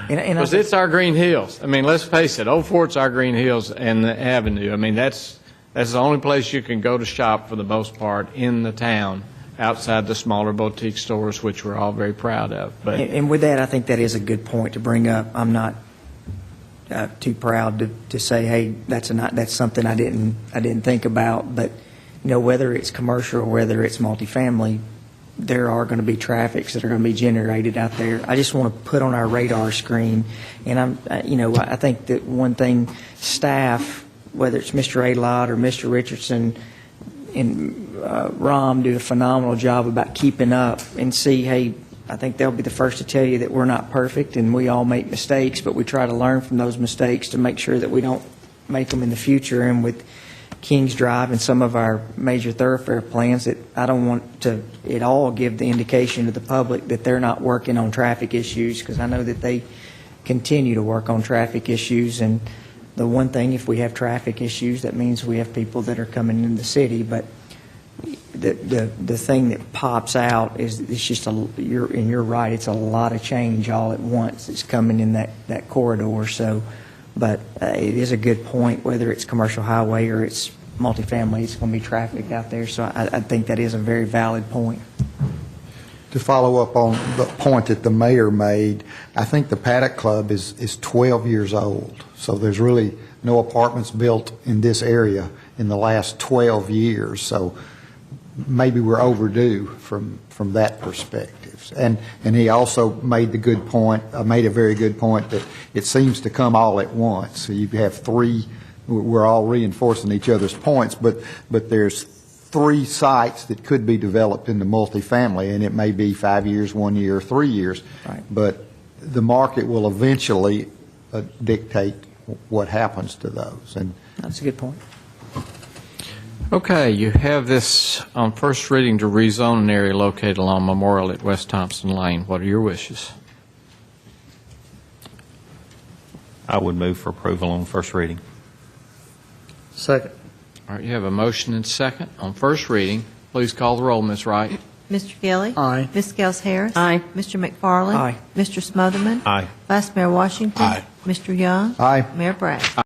Because it's our green hills. Let's face it, Old Fort's our green hills and the avenue. That's the only place you can go to shop for the most part in the town, outside the smaller boutique stores, which we're all very proud of. But and with that, I think that is a good point to bring up. I'm not too proud to say, hey, that's something I didn't think about. But whether it's commercial or whether it's multifamily, there are going to be traffics that are going to be generated out there. I just want to put on our radar screen, and I think that one thing staff, whether it's Mr. Adelot or Mr. Richardson and Rom, do a phenomenal job about keeping up and see, hey, I think they'll be the first to tell you that we're not perfect and we all make mistakes, but we try to learn from those mistakes to make sure that we don't make them in the future. And with Kings Drive and some of our major thoroughfare plans, that I don't want to at all give the indication to the public that they're not working on traffic issues, because I know that they continue to work on traffic issues. And the one thing, if we have traffic issues, that means we have people that are coming in the city. But the thing that pops out is it's just you're right, it's a lot of change all at once. It's coming in that corridor. So, but it is a good point, whether it's commercial highway or it's multifamily, it's going to be traffic out there. So I think that is a very valid point. To follow up on the point that the mayor made, I think the Paddock Club is 12 years old. So there's really no apartments built in this area in the last 12 years. So maybe we're overdue from that perspective. And he also made a very good point that it seems to come all at once. So you have three, we're all reinforcing each other's points, but there's 3 sites that could be developed into multifamily, and it may be 5 years, 1 year, or 3 years. Right. But the market will eventually dictate what happens to those. And That's a good point. Okay, you have this on first reading to rezone an area located along Memorial at West Thompson Lane. What are your wishes? I would move for approval on first reading. Second. All right, you have a motion and second on first reading. Please call the roll, Ms. Wright. Mr. Gilly? Aye. Ms. Gels Harris? Aye. Mr. McFarland? Aye. Mr. Smotherman? Aye. Vice Mayor Washington? Aye. Mr. Young? Aye. Mayor Bragg?